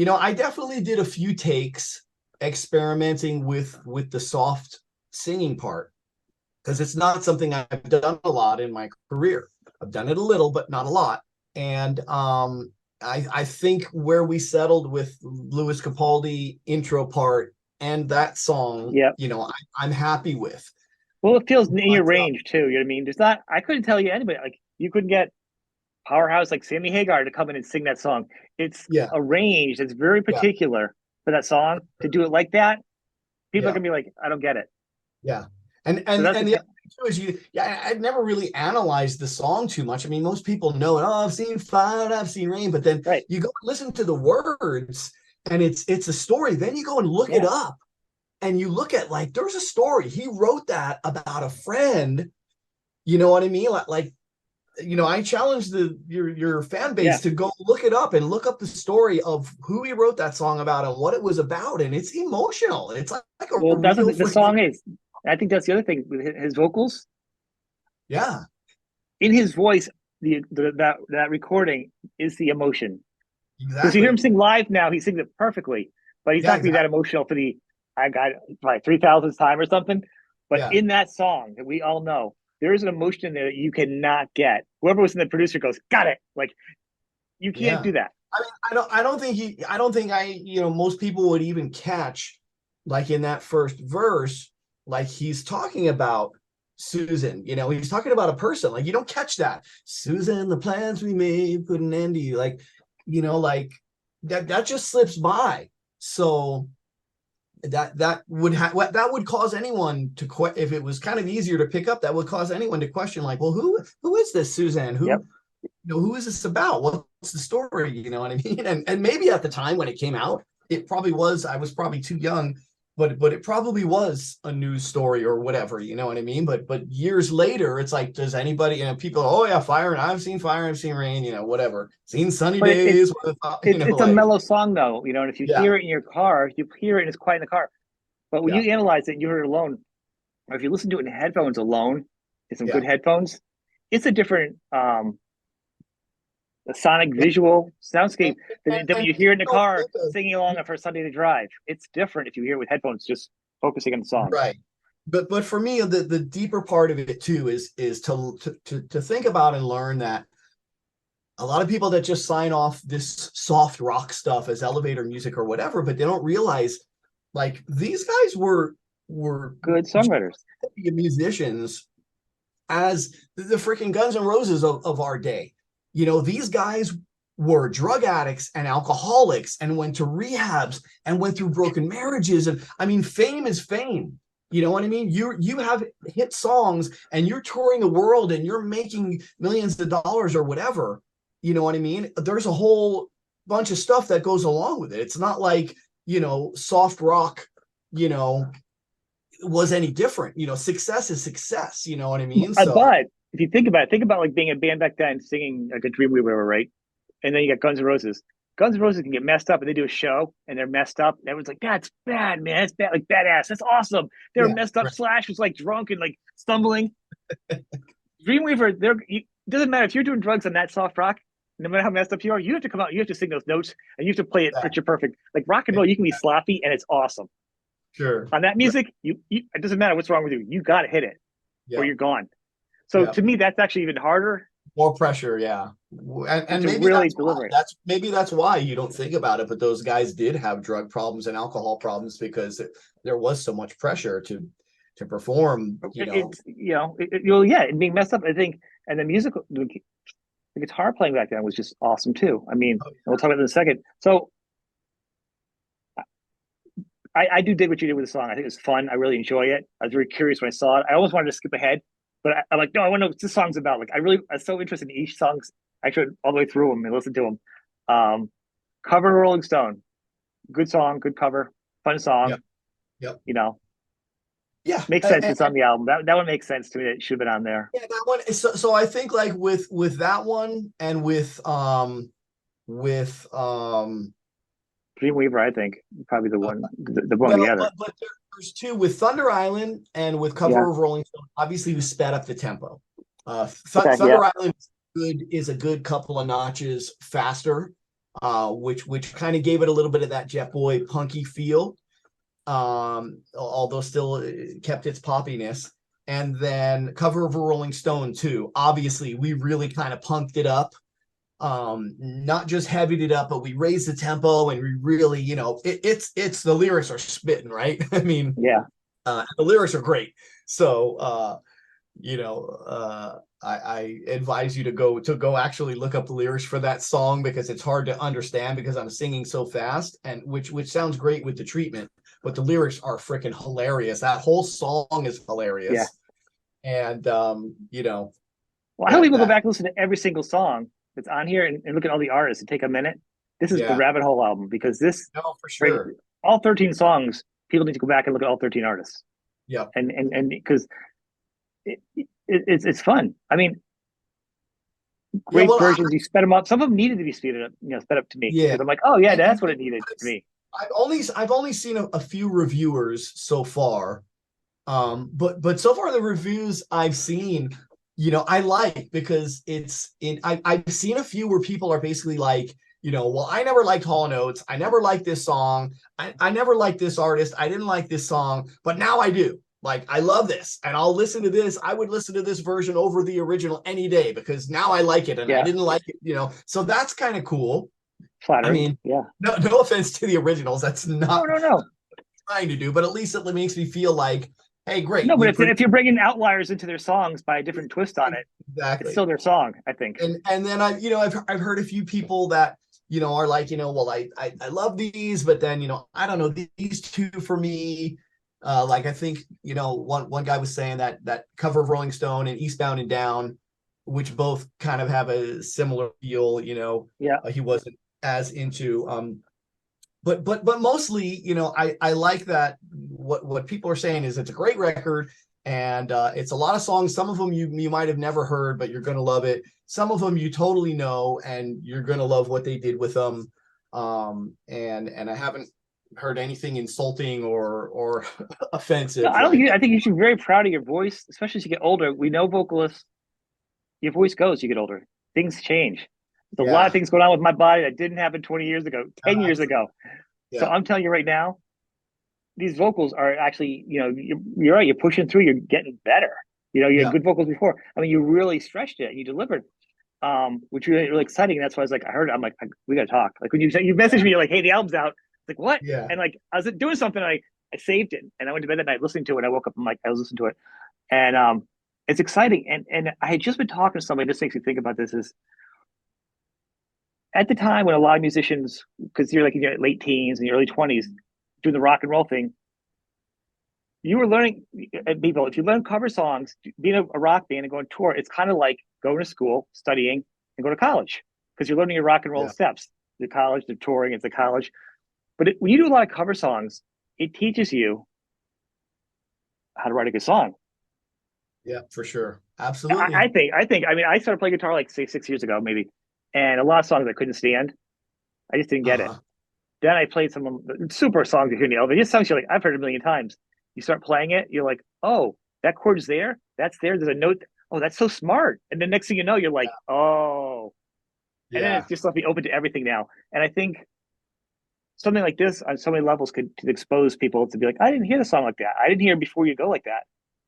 I definitely did a few takes experimenting with the soft singing part because it's not something I've done a lot in my career. I've done it a little, but not a lot. And I think where we settled with Lewis Capaldi intro part and that song, Yeah. I'm happy with. Well, it feels in But your range too. You know what I mean? There's not. I couldn't tell you anybody. Like you couldn't get powerhouse like Sammy Hagar to come in and sing that song. It's Yeah, arranged. It's very yeah, particular for that song to do it like that. People are yeah, gonna be like, I don't get it. yeah. And So and that's and the other thing too is I'd never really analyzed the song too much. I mean, most people know it. Oh, I've seen fire, I've seen rain, but then right. you go listen to the words, and it's a story. Then you go and look it Yeah, up, and you look at like there's a story. He wrote that about a friend. You know what I mean? Like I challenge your fan yeah. base to go look it up and look up the story of who he wrote that song about and what it was about. And it's emotional. It's like a Well, that's real what the freaking, song is. I think that's the other thing with his vocals yeah, in his voice. That recording is the emotion. Because you hear him exactly. sing live now, he sings it perfectly, but he's Yeah, not gonna be that exactly. emotional for the I got probably 3,000th time or something. But Yeah, in that song that we all know, there is an emotion there that you cannot get. Whoever was in the producer goes, got it. Like you can't yeah. do that. I mean, I don't think most people would even catch like in that first verse, like he's talking about Susan, he's talking about a person. Like you don't catch that. Susan, the plans we made put an end to you. Like, like that just slips by. So that would cause anyone to if it was kind of easier to pick up, that would cause anyone to question, like, well, who is this Suzanne? Yep. Who is this about? What's the story? You know what I mean? And maybe at the time when it came out, it probably was. I was probably too young, but it probably was a news story or whatever. You know what I mean? But years later, it's like, does anybody? People, oh yeah, fire, and I've seen fire, I've seen rain. Whatever. Seen sunny But days. it's a Like, mellow song though, and if you yeah, hear it in your car, you hear it and it's quiet in the car. But when yeah, you analyze it and you hear it alone, or if you listen to it in headphones alone, in some yeah. good headphones, it's a different the sonic visual soundscape than when And you hear it in the don't car think of singing along for Sunday to Drive. It's different if you hear it with headphones, just focusing on the song. right. But for me, the deeper part of it too is to think about and learn that a lot of people that just sign off this soft rock stuff as elevator music or whatever, but they don't realize like these guys were Good songwriters. musicians as the freaking Guns N' Roses of our day. These guys were drug addicts and alcoholics and went to rehabs and went through broken marriages. And I mean, fame is fame. You know what I mean? You have hit songs and you're touring the world and you're making millions of dollars or whatever. You know what I mean? There's a whole bunch of stuff that goes along with it. It's not like, soft rock, you know, was any different. Success is success. You know what I mean? So But if you think about like being a band back then, singing like a Dreamweaver, right? And then you got Guns N' Roses. Guns N' Roses can get messed up, and they do a show, and they're messed up. And everyone's like, "That's bad, man. That's bad, like badass. That's awesome." They were yeah, messed up. right. Slash was like drunk and like stumbling. Dreamweaver, it doesn't matter if you're doing drugs on that soft rock. No matter how messed up you are, you have to come out. You have to sing those notes, and you have to play it Yeah, picture perfect. Like rock and roll, you can be sloppy, and it's awesome. sure. On that Right. music, it doesn't matter what's wrong with you. You got to hit it, or Yeah. you're gone. So Yeah. to me, that's actually even harder More pressure, yeah. And to maybe really that's why. deliver it. That's why you don't think about it, but those guys did have drug problems and alcohol problems because there was so much pressure to perform, It's yeah, and being messed up. I think, and the musical, the guitar playing back then was just awesome too. I mean, we'll talk about it in a second. So I do dig what you did with the song. I think it's fun. I really enjoy it. I was very curious when I saw it. I almost wanted to skip ahead, but I'm like, no, I want to know what this song's about. Like, I'm so interested in each song's. Actually, all the way through them and listen to them. Cover Rolling Stone, good song, good cover, fun Yep. song. Yep. You know, Yeah. makes sense. It's on the album. That one makes sense to me. That it should have been on there. Yeah, that one. So I think like with that one and with Dreamweaver, I think, probably the one, the one well, together. but there's two with Thunder Island and with Yeah. Cover of Rolling Stone. Obviously, we sped up the tempo. Okay. Yeah. Thunder Island is a good couple of notches faster, which kind of gave it a little bit of that Jet Boy punky feel, although still kept its poppiness. And then Cover of a Rolling Stone too. Obviously, we really kind of punked it up, not just heavied it up, but we raised the tempo and we really, it's the lyrics are spitting, right? I mean, Yeah. the lyrics are great. So I advise you to go actually look up the lyrics for that song because it's hard to understand because I'm singing so fast, and which sounds great with the treatment, but the lyrics are freaking hilarious. That whole song is Yeah. hilarious. And Well, I hope that people go that back and listen to every single song that's on here and look at all the artists and take a minute. This is the yeah, Rabbit Hole album because this, no, for right, sure. all 13 songs, people need to go back and look at all 13 artists. Yeah. And because it's fun. I mean, Yeah, great well, versions. You sped them up. Some of them needed to be speeded up, sped up to me yeah. because I'm like, oh yeah, And that's what it needed to me. I've only seen a few reviewers so far. But so far the reviews I've seen, I like because I've seen a few where people are basically like, well, I never liked Hall and Oates. I never liked this song. I never liked this artist. I didn't like this song, but now I do. Like, I love this and I'll listen to this. I would listen to this version over the original any day because now I like it and I Yeah, didn't like it. So that's kind of cool. I flattering. mean, Yeah. no offense to the originals. That's No, not no, no, trying to do, but at least it makes me feel like, hey, great, no. But we if produced you're bringing outliers into their songs by a different twist on it, it's exactly. still their song. I think. And then I've heard a few people that are like, well, I love these, but then I don't know, these two for me. Like I think one guy was saying that cover of Rolling Stone and Eastbound and Down, which both kind of have a similar feel. Yeah. He wasn't as into. But mostly, I like that what people are saying is it's a great record and it's a lot of songs. Some of them you might have never heard, but you're gonna love it. Some of them you totally know, and you're gonna love what they did with them. And I haven't heard anything insulting or No, offensive. I don't think. Like, I think you should be very proud of your voice, especially as you get older. We know vocalists. Your voice goes as you get older. Things change. There's a lot of yeah, things going on with my body that didn't happen 20 years ago, 10 years absolutely. ago. So Yeah, I'm telling you right now, these vocals are actually, you're right. You're pushing through. You're getting better. You had yeah, good vocals before. I mean, you really stretched it and you delivered, which was really, really exciting. And that's why I was like, I heard it. I'm like, we got to talk. Like when you messaged me, you're like, hey, the album's out. It's like, what? yeah, And like, I was doing something. I saved it and I went to bed that night listening to it. And I woke up. I'm like, I was listening to it. And it's exciting. And I had just been talking to somebody. This makes me think about this is at the time when a lot of musicians, because you're like in your late teens and your early 20s, doing the rock and roll thing, you were learning people. If you learn cover songs, being a rock band and going tour, it's kind of like going to school, studying, and go to college because you're learning your rock and roll yeah, steps. The college, the touring, it's the college. But when you do a lot of cover songs, it teaches you how to write a good song. yeah, for sure. Absolutely. I think. I mean, I started playing guitar like say 6 years ago, maybe, and a lot of songs I couldn't stand. I just didn't get it. Uh-huh. Then I played some super songs you hear in the elevator. Just songs you're like, I've heard a million times. You start playing it, you're like, oh, that chord's there. That's there. There's a note. Oh, that's so smart. And then next thing you know, you're like, oh. And then Yeah. it's just left me open to everything now. And I think something like this on so many levels could expose people to be like, I didn't hear the song like that. I didn't hear it before you go like that.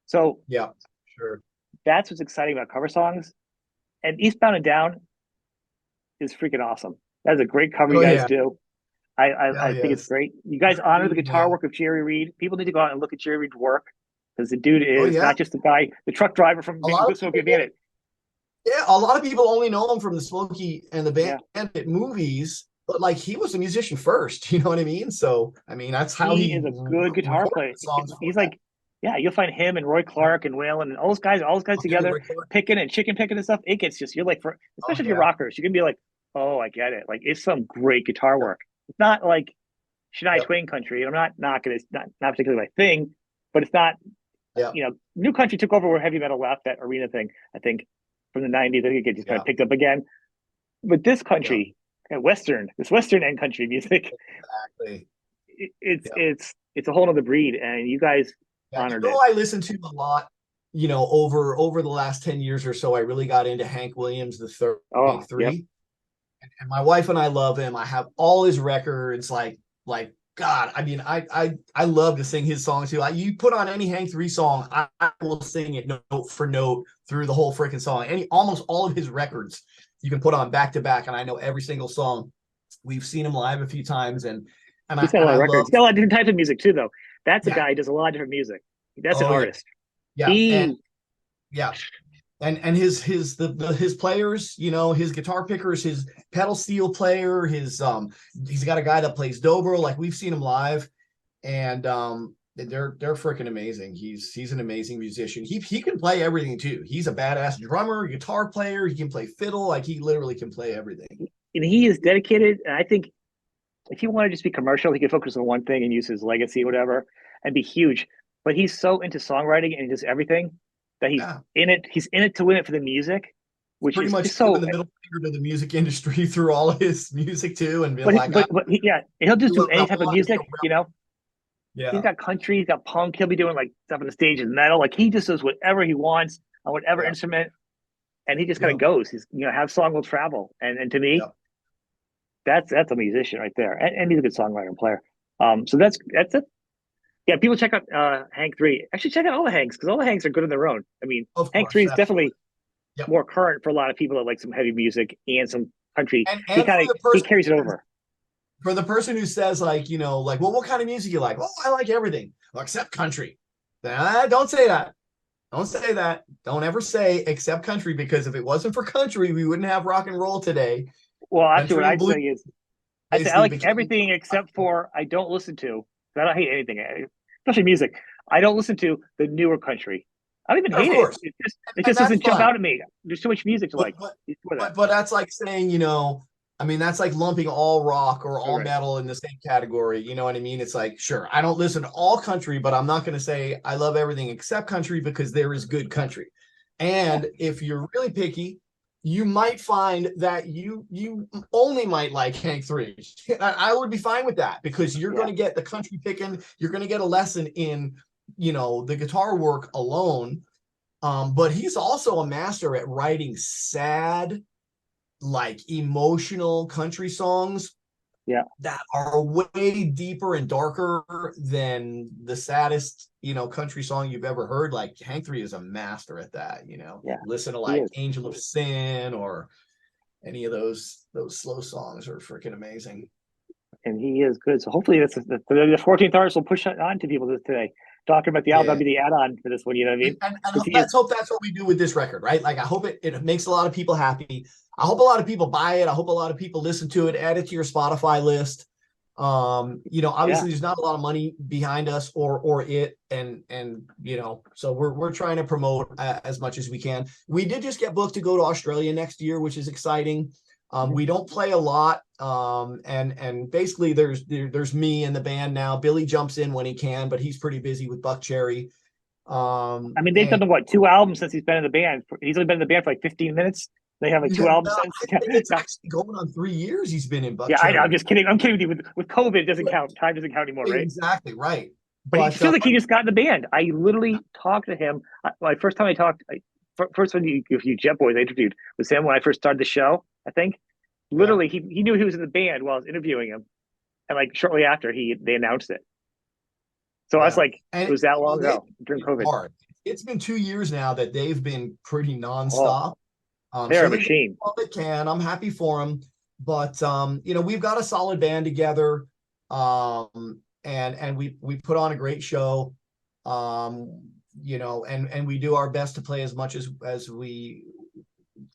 So Yeah. Sure. that's what's exciting about cover songs. And Eastbound and Down is freaking awesome. That's a great cover you Oh guys yeah. do. Hell I think it's yes. great. You guys honor the Yeah. guitar work of Jerry Reed. People need to go out and look at Jerry Reed's work because the dude Oh is yeah. not just the guy, the truck driver from A lot of Smokey people, Bandit. yeah, a lot of people only know him from the Smokey and the Yeah, Bandit movies, but like he was a musician first, you know what I mean? So I mean that's how he he is a good guitar recorded player. the songs for He's that. like, yeah, you'll find him and Roy Yeah. Clark and Waylon and all those guys Oh, dude, together Rick Clark. picking and chicken picking and stuff. It gets just you're like Oh especially if you're yeah. rockers, you can be like, oh, I get it. Like it's some great guitar Yep. work. It's not like Shania Yep. Twain country, and I'm not knocking it's not particularly my thing, but it's not Yeah. new country took over where heavy metal left that arena thing. I think from the '90s, I think it just kind Yeah. of picked up again. But this Yeah. country, this Western end country music, Exactly. Yeah. it's a whole other breed, and you guys Yeah. honored it. I listen to a lot, over the last 10 years or so. I really got into Hank Williams the third, Oh, Hank yep. 3. And my wife and I love him. I have all his records. Like God, I mean, I love to sing his songs too. Like you put on any Hank 3 song, I will sing it note for note through the whole freaking song. Almost all of his records you can put on back to back, and I know every single song. We've seen him live a few times, and He's I got a and lot I of records. love, He's got a lot of different types of music too, though. That's a yeah, guy who does a lot of different music. That's an oh yeah, artist. yeah, and He Yeah. And his players, you know, his guitar pickers, his pedal steel player, his he's got a guy that plays dobro. Like we've seen him live, and they're freaking amazing. He's an amazing musician. He can play everything too. He's a badass drummer, guitar player. He can play fiddle. Like he literally can play everything. And he is dedicated. And I think if he wanted to just be commercial, he could focus on one thing and use his legacy, or whatever, and be huge. But he's so into songwriting and just everything that he's Yeah, in it. He's in it to win it for the music, which pretty is much just given so. the middle finger to the music industry through all of his music too, and been But like, I yeah, he'll just do do any what I type of want. music. He's Yeah, got country, he's got punk. He'll be doing like stuff on the stage and metal. Like he just does whatever he wants on whatever yeah, instrument, and he just kind yeah, of goes. He's have song will travel, and to me, yeah. that's a musician right there, and he's a good songwriter and player. So that's it. Yeah, people check out Hank 3. Actually, check out all the Hanks because all the Hanks are good on their own. I mean, Of Hank course, 3 is absolutely. definitely Yep. more current for a lot of people that like some heavy music and some country. He And kind of he carries it over. for the person who says like, you know, like, well, what kind of music you like? Oh, I like everything well, except country. Don't say that. Don't say that. Don't ever say except country, because if it wasn't for country, we wouldn't have rock and roll today. Well, actually, what Country and I'd blues say is I say I basically like became. everything except for I don't listen to. I don't hate anything, especially music. I don't listen to the newer country. I don't even Of hate it. course, It just and that's doesn't jump fine. out at me. There's too much music to But like but before that. but that's like saying, you know, I mean, that's like lumping all rock or all Okay. metal in the same category. You know what I mean? It's like, sure, I don't listen to all country, but I'm not going to say I love everything except country, because there is good country. Yeah. And if you're really picky, you might find that you only might like Hank Three. I would be fine with that, because you're going Yeah. to get the country picking. You're going to get a lesson in, you know, the guitar work alone. But he's also a master at writing sad, like emotional country songs Yeah. that are way deeper and darker than the saddest, you know, country song you've ever heard. Like Hank Three is a master at that. You know, Yeah. listen to He like is. Angel of Sin or any of those slow songs are freaking amazing. And he is good. So hopefully the 14th artist will push on to people today. Talking about the album, that'll Yeah. be the add-on for this one. You know what I mean? And Because he is. let's hope that's what we do with this record, right? Like, I hope it makes a lot of people happy. I hope a lot of people buy it. I hope a lot of people listen to it, add it to your Spotify list. You know, Yeah. obviously there's not a lot of money behind us or it, and you know, so we're trying to promote as much as we can. We did just get booked to go to Australia next year, which is exciting. We don't play a lot, and basically there's me and the band now. Billy jumps in when he can, but he's pretty busy with Buck Cherry. I mean, they've And done what 2 albums since he's been in the band. He's only been in the band for like 15 minutes. They have like two no, albums since. I think it's actually going on 3 years he's been in Buck Yeah, I know. I'm Cherry. just kidding. I'm kidding with you. With COVID, it doesn't count. Time doesn't count anymore, right? Exactly right. But he But feels like he just got in the band. I literally talked to him. My first time I talked, first one you Jet Boys I interviewed was him when I first started the show. I think yeah, literally he knew he was in the band while I was interviewing him, and like shortly after they announced it. So I was yeah. like, it And was that you know, long they've ago during been COVID. hard. It's been 2 years now that they've been pretty Oh, nonstop. they're So a they've done machine. all they can. I'm happy for them. But you know, we've got a solid band together. And we put on a great show. Um, you know, and we do our best to play as much as we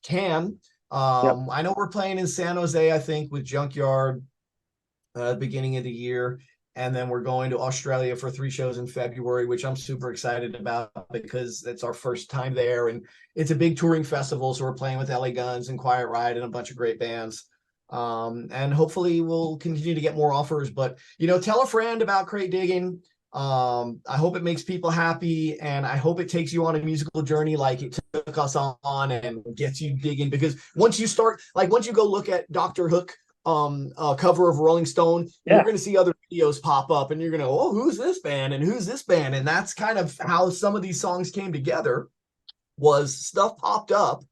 can. Yep. I know we're playing in San Jose, I think, with Junkyard beginning of the year. And then we're going to Australia for 3 shows in February, which I'm super excited about because it's our first time there. And it's a big touring festival. So we're playing with LA Guns and Quiet Riot and a bunch of great bands. And hopefully we'll continue to get more offers. But, you know, tell a friend about Crate Digging. I hope it makes people happy, and I hope it takes you on a musical journey like it took us on, and gets you digging, because once you start, like once you go look at Dr. Hook cover of Rolling Stone, you're Yeah. going to see other videos pop up, and you're going to, oh, who's this band and who's this band? And that's kind of how some of these songs came together. Was stuff popped up,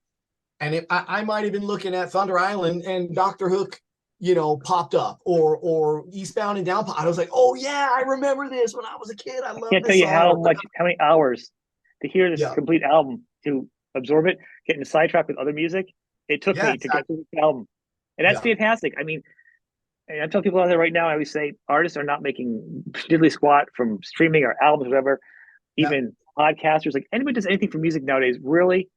and I might have been looking at Thunder Island and Dr. Hook, you know, popped up, or Eastbound and Down. I was like, oh yeah, I remember this when I was a kid. I I love can't tell this you song. how many hours to hear this Yeah, complete album to absorb it, getting sidetracked with other music. It took yeah, me to get exactly. through this album, and that's Yeah, fantastic. I mean, and I tell people out there right now, I always say artists are not making diddly squat from streaming or albums, or whatever. yeah, Even podcasters, like anybody does anything for music nowadays, really,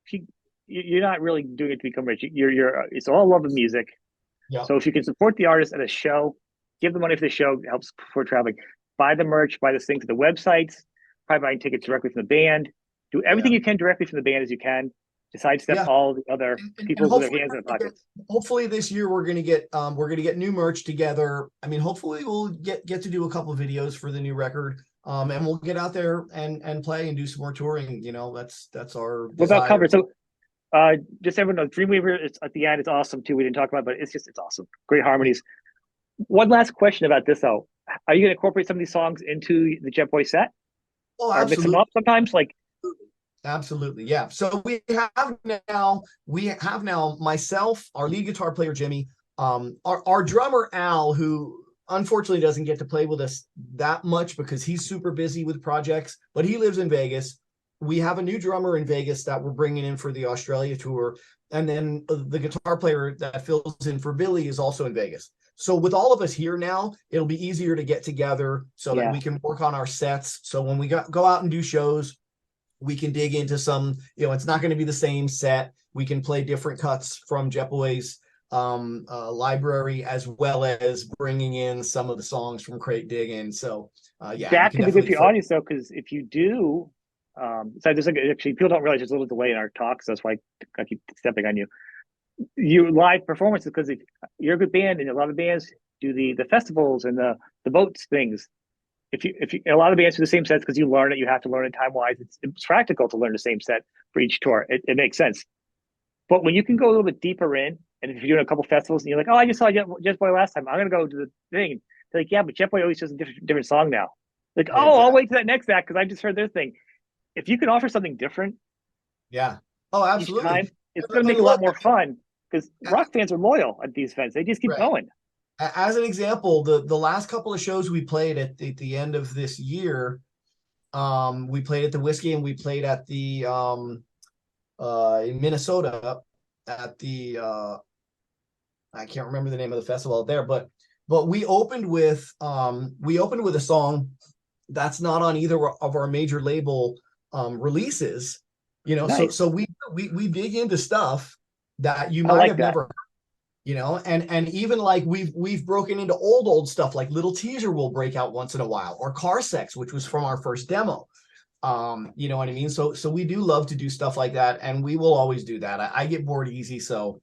if you're not really doing it to become rich. It's all love of music. Yeah. So if you can support the artist at a show, give the money for the show, it helps for traveling. Buy the merch, buy this thing to the websites, probably buying tickets directly from the band. Do everything Yeah. you can directly from the band as you can. To sidestep Yeah. all the other And people with their hopefully, hands in their pockets. hopefully this year we're gonna get new merch together. I mean, hopefully we'll get to do a couple of videos for the new record. And we'll get out there and play and do some more touring. You know, that's our What about desire. cover? So just everyone knows Dreamweaver, it's at the end, it's awesome too. We didn't talk about it, but it's awesome. Great harmonies. One last question about this though. Are you gonna incorporate some of these songs into the Jet Boy set? Oh, Or mix them absolutely. up sometimes? Like Absolutely. Yeah. So we have now myself, our lead guitar player Jimmy, our drummer Al, who unfortunately doesn't get to play with us that much because he's super busy with projects, but he lives in Vegas. We have a new drummer in Vegas that we're bringing in for the Australia tour, and then the guitar player that fills in for Billy is also in Vegas. So with all of us here now, it'll be easier to get together so that yeah. we can work on our sets. So when we go out and do shows, we can dig into some, it's not going to be the same set. We can play different cuts from JETBOYS library, as well as bringing in some of the songs from Crate Diggin. So yeah, you That can could be good definitely for your audience though, because if you do so there's like actually people don't realize there's a little delay in our talks. That's why I keep stepping on you. You live performances because if you're a good band and a lot of bands do the festivals and the boats things. If you a lot of bands do the same sets because you learn it, you have to learn it time wise. It's practical to learn the same set for each tour. It makes sense. But when you can go a little bit deeper in, and if you're doing a couple festivals and you're like, oh, I just saw Jet Boy last time, I'm gonna go to the thing. They're like, yeah, but Jet Boy always does a different song now. Like, oh, I'll exactly. wait to that next act because I just heard their thing. If you can offer something different Yeah. Oh, each absolutely. time, it's gonna make And it a lot look, more fun because rock fans are loyal at these events. They just keep right. going. As an example, the last couple of shows we played at the end of this year, we played at the Whiskey and we played at the in Minnesota at the I can't remember the name of the festival out there, but we opened with a song that's not on either of our major label releases, so Nice. we dig into stuff that you I might like have that. never, and even like we've broken into old stuff, like Little Teaser will break out once in a while, or Car Sex, which was from our first demo. You know what I mean? So we do love to do stuff like that, and we will always do that. I get bored easy, so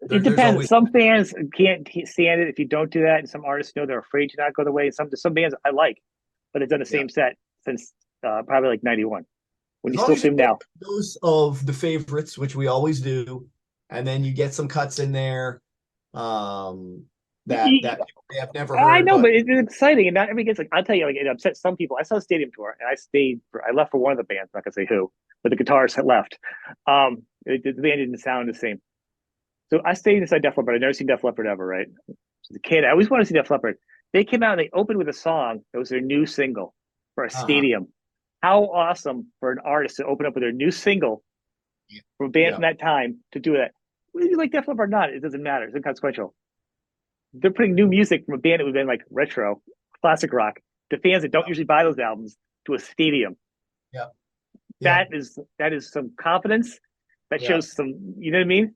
It there's depends. always. Some fans can't stand it if you don't do that, and some artists know they're afraid to not go the way. Some bands I like, but they've done the Yeah, same set since probably like '91. When as you long still as you see them get now, those of the favorites, which we always do, and then you get some cuts in there that people may have never I heard. know, But but it's exciting, and not everybody gets like. I'll tell you, like it upset some people. I saw a stadium tour, and I left for one of the bands. I'm not gonna say who, but the guitarist had left. The band didn't sound the same. So I stayed inside Def Leppard. I'd never seen Def Leppard ever, right? As a kid, I always wanted to see Def Leppard. They came out and they opened with a song that was their new single for a uh-huh. stadium. How awesome for an artist to open up with their new single Yeah. from a band Yeah. from that time to do that. Whether you like Def Leppard or not, it doesn't matter. It's inconsequential. They're putting new music from a band that would have been like retro, classic rock, to fans that don't usually buy those albums to a stadium. Yeah. Yeah. That is some confidence. That Yeah. shows some, you know what I mean?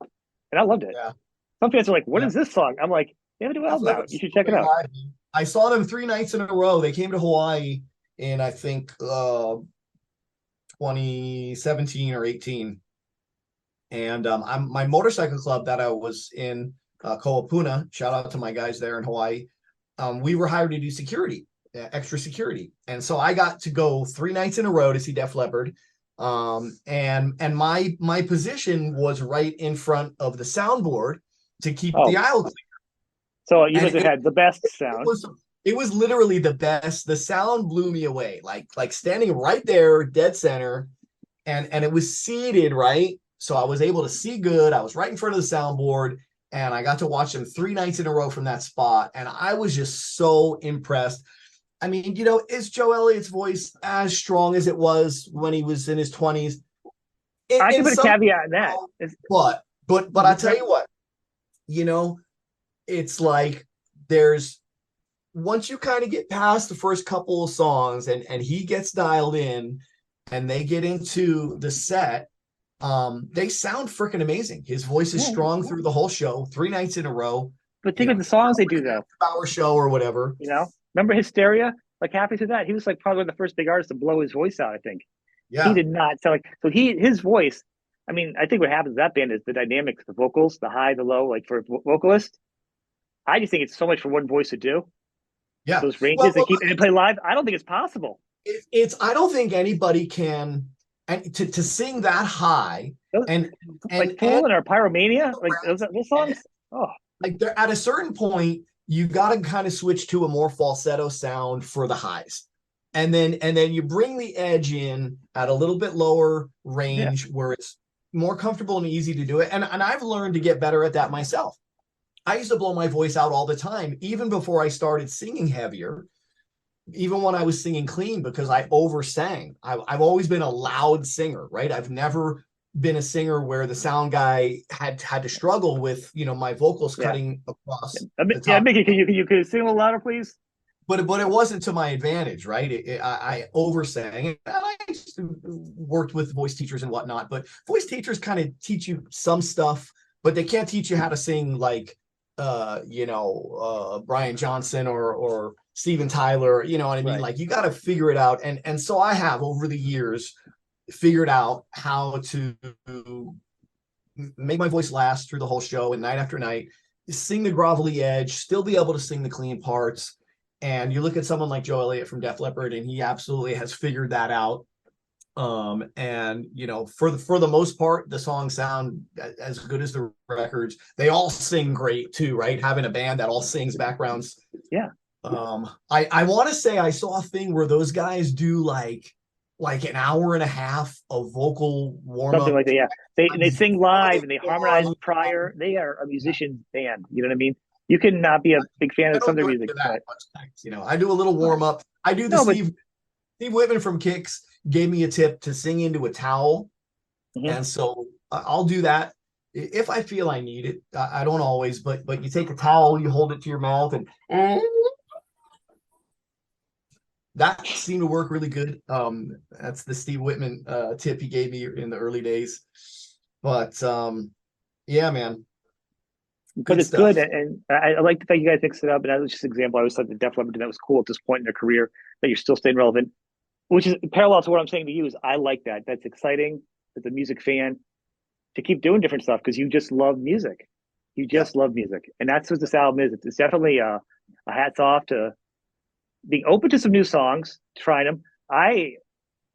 And I loved it. Yeah. Some fans are like, "What Yeah. is this song?" I'm like, "They have a new Def album out. You Leppard's should so check it big out." live. I saw them 3 nights in a row. They came to Hawaii in, I think, 2017 or 18. And I'm my motorcycle club that I was in, Koapuna. Shout out to my guys there in Hawaii. We were hired to do security, extra security, and so I got to go 3 nights in a row to see Def Leppard. And my position was right in front of the soundboard to keep the Oh, aisle clear. so you And must have had the best it sound. was it was literally the best. The sound blew me away. Like standing right there, dead center, and it was seated right, so I was able to see good. I was right in front of the soundboard, and I got to watch them 3 nights in a row from that spot, and I was just so impressed. I mean, is Joe Elliott's voice as strong as it was when he was in his 20s? I can In put a some, caveat in that. but I tell you what, you know, it's like there's once you kind of get past the first couple of songs and he gets dialed in, and they get into the set, they sound freaking amazing. His voice is Yeah. strong through the whole show, 3 nights in a row. But think of the songs they do though. Hour show or whatever. Remember Hysteria? Like halfway through that, he was like probably one of the first big artists to blow his voice out. I think he Yeah. did not sound like so. His voice. I mean, I think what happens to that band is the dynamics, the vocals, the high, the low. Like for a vocalist, I just think it's so much for one voice to do. Yeah. Those ranges and play live. I don't think it's possible. It's I don't think anybody can, and to sing that high and like Fool and our Pyromania, like those songs. Oh, like they're at a certain point, you got to kind of switch to a more falsetto sound for the highs. And then you bring the edge in at a little bit lower range where it's more comfortable and easy to do it. And I've learned to get better at that myself. I used to blow my voice out all the time, even before I started singing heavier, even when I was singing clean, because I oversang. I've always been a loud singer, right? I've never been a singer where the sound guy had to struggle with, my vocals cutting across. Mickey, can you sing a little louder, please? But it wasn't to my advantage, right? I oversang, and I worked with voice teachers and whatnot. But voice teachers kind of teach you some stuff, but they can't teach you how to sing like, Brian Johnson or Steven Tyler. You know what I mean? Right. Like you got to figure it out, and so I have over the years figured out how to make my voice last through the whole show and night after night, sing the grovelly edge, still be able to sing the clean parts. And you look at someone like Joe Elliott from Def Leppard, and he absolutely has figured that out. And for the most part, the songs sound as good as the records. They all sing great too, right? Having a band that all sings backgrounds. Yeah. I want to say I saw a thing where those guys do like an hour and a half of vocal warm up. Something like that, yeah. They sing live and they harmonize prior. They are a musician band. You know what I mean? You can not be a big fan of some of their music. But, I do a little warm up. I do Steve Whitman from Kicks gave me a tip to sing into a towel. Mm-hmm. And so I'll do that if I feel I need it. I don't always, but you take a towel, you hold it to your mouth, and that seemed to work really good. That's the Steve Whitman tip he gave me in the early days. But yeah, man. But it's stuff. Good, and I like the fact you guys mix it up. And that was just an example. I always thought the Def Leppard that was cool at this point in their career that you're still staying relevant, which is parallel to what I'm saying to you. Is I like that. That's exciting as a music fan to keep doing different stuff because you just love music. You just love music, and that's what this album is. It's definitely a hats off to being open to some new songs, trying them. I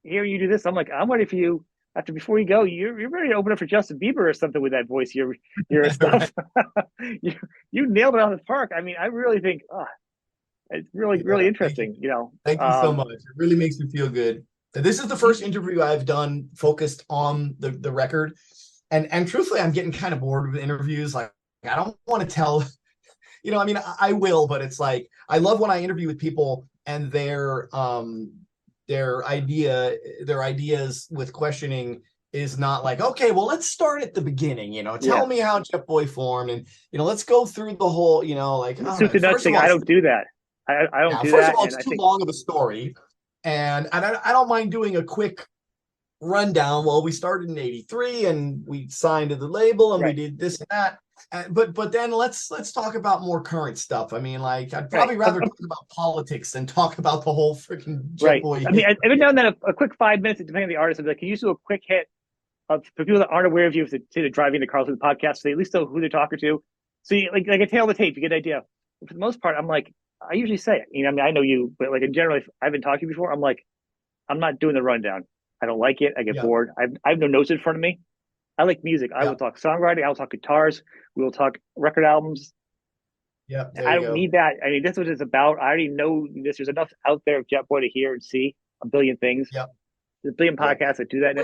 hear you do this. I'm like, I'm ready for you. Before you go, you're ready to open up for Justin Bieber or something with that voice. Your stuff. you nailed it out of the park. I mean, I really think it's really interesting. Thank you so much. It really makes me feel good. This is the first interview I've done focused on the record, and truthfully, I'm getting kind of bored with interviews. Like I don't want to tell. I mean, I will, but it's like I love when I interview with people and their ideas with questioning is not like, okay, well, let's start at the beginning, tell me how JETBOY formed, and let's go through the whole, like soup to nuts thing. I don't do that. I don't do that. First of all, it's too long of a story, and I don't mind doing a quick rundown. Well, we started in '83 and we signed to the label and we did this and that. But then let's talk about more current stuff. I mean, like I'd probably rather talk about politics than talk about the whole freaking JETBOY. I mean, every now and then a quick 5 minutes, depending on the artist, I'd be like, can you do a quick hit for people that aren't aware of you, to driving the cars with the podcast, so they at least know who they're talking to. So you, like a tail of the tape, you get an idea. But for the most part, I'm like, I usually say it. I mean, I know you, but like in general, if I've been talking to you before, I'm like, I'm not doing the rundown. I don't like it. I get bored. I have no notes in front of me. I like music. I will talk songwriting. I will talk guitars. We will talk record albums. Yeah, I don't need that. I mean, that's what it's about. I already know this. There's enough out there of JETBOY to hear and see a billion things. Yeah, there's a billion podcasts that do that.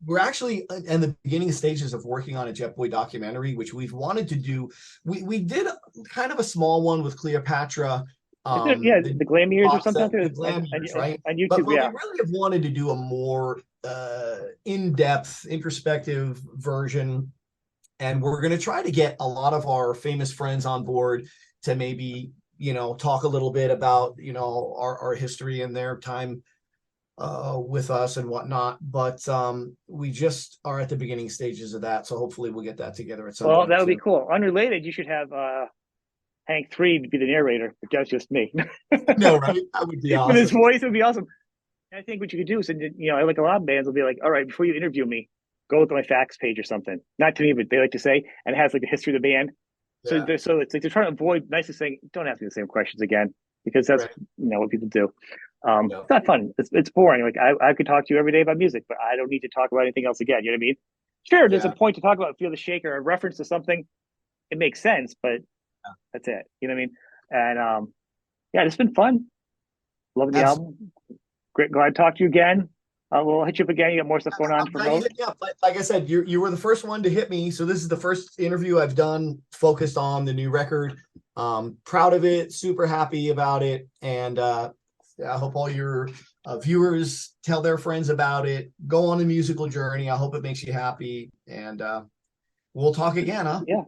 We're actually in the beginning stages of working on a JETBOY documentary, which we've wanted to do. We did kind of a small one with Cleopatra. The Glam Years or something. The Glam Years, right? On YouTube, but we really have wanted to do a more in-depth, introspective version, and we're going to try to get a lot of our famous friends on board to maybe talk a little bit about our history and their time with us and whatnot. But we just are at the beginning stages of that. So hopefully we'll get that together at some Well, point that would be soon. cool. Unrelated, you should have Hank 3 to be the narrator, but that's just me. No, right? That would be With his awesome. voice, it would be awesome. And I think what you could do is, like a lot of bands will be like, all right, before you interview me, go look at my facts page or something. Not to me, but they like to say, and it has like the history of the band. Yeah, So it's like they're trying to avoid nicely saying, don't ask me the same questions again, because that's right. what people do. Yeah, It's not fun. It's boring. Like I could talk to you every day about music, but I don't need to talk about anything else again. You know what I mean? Sure, there's a yeah. point to talk about Feel the Shaker, a reference to something. It makes sense, but Yeah. that's it. You know what I mean? And yeah, it's been fun. Loving the Absolutely. album. Great. Glad to talk to you again. We'll hit you up again. You got more stuff going on I'm to glad you promote. hit me up. Like I said, you were the first one to hit me. So this is the first interview I've done focused on the new record. Proud of it, super happy about it. And I hope all your viewers tell their friends about it. Go on a musical journey. I hope it makes you happy. And we'll talk again, huh? Yeah.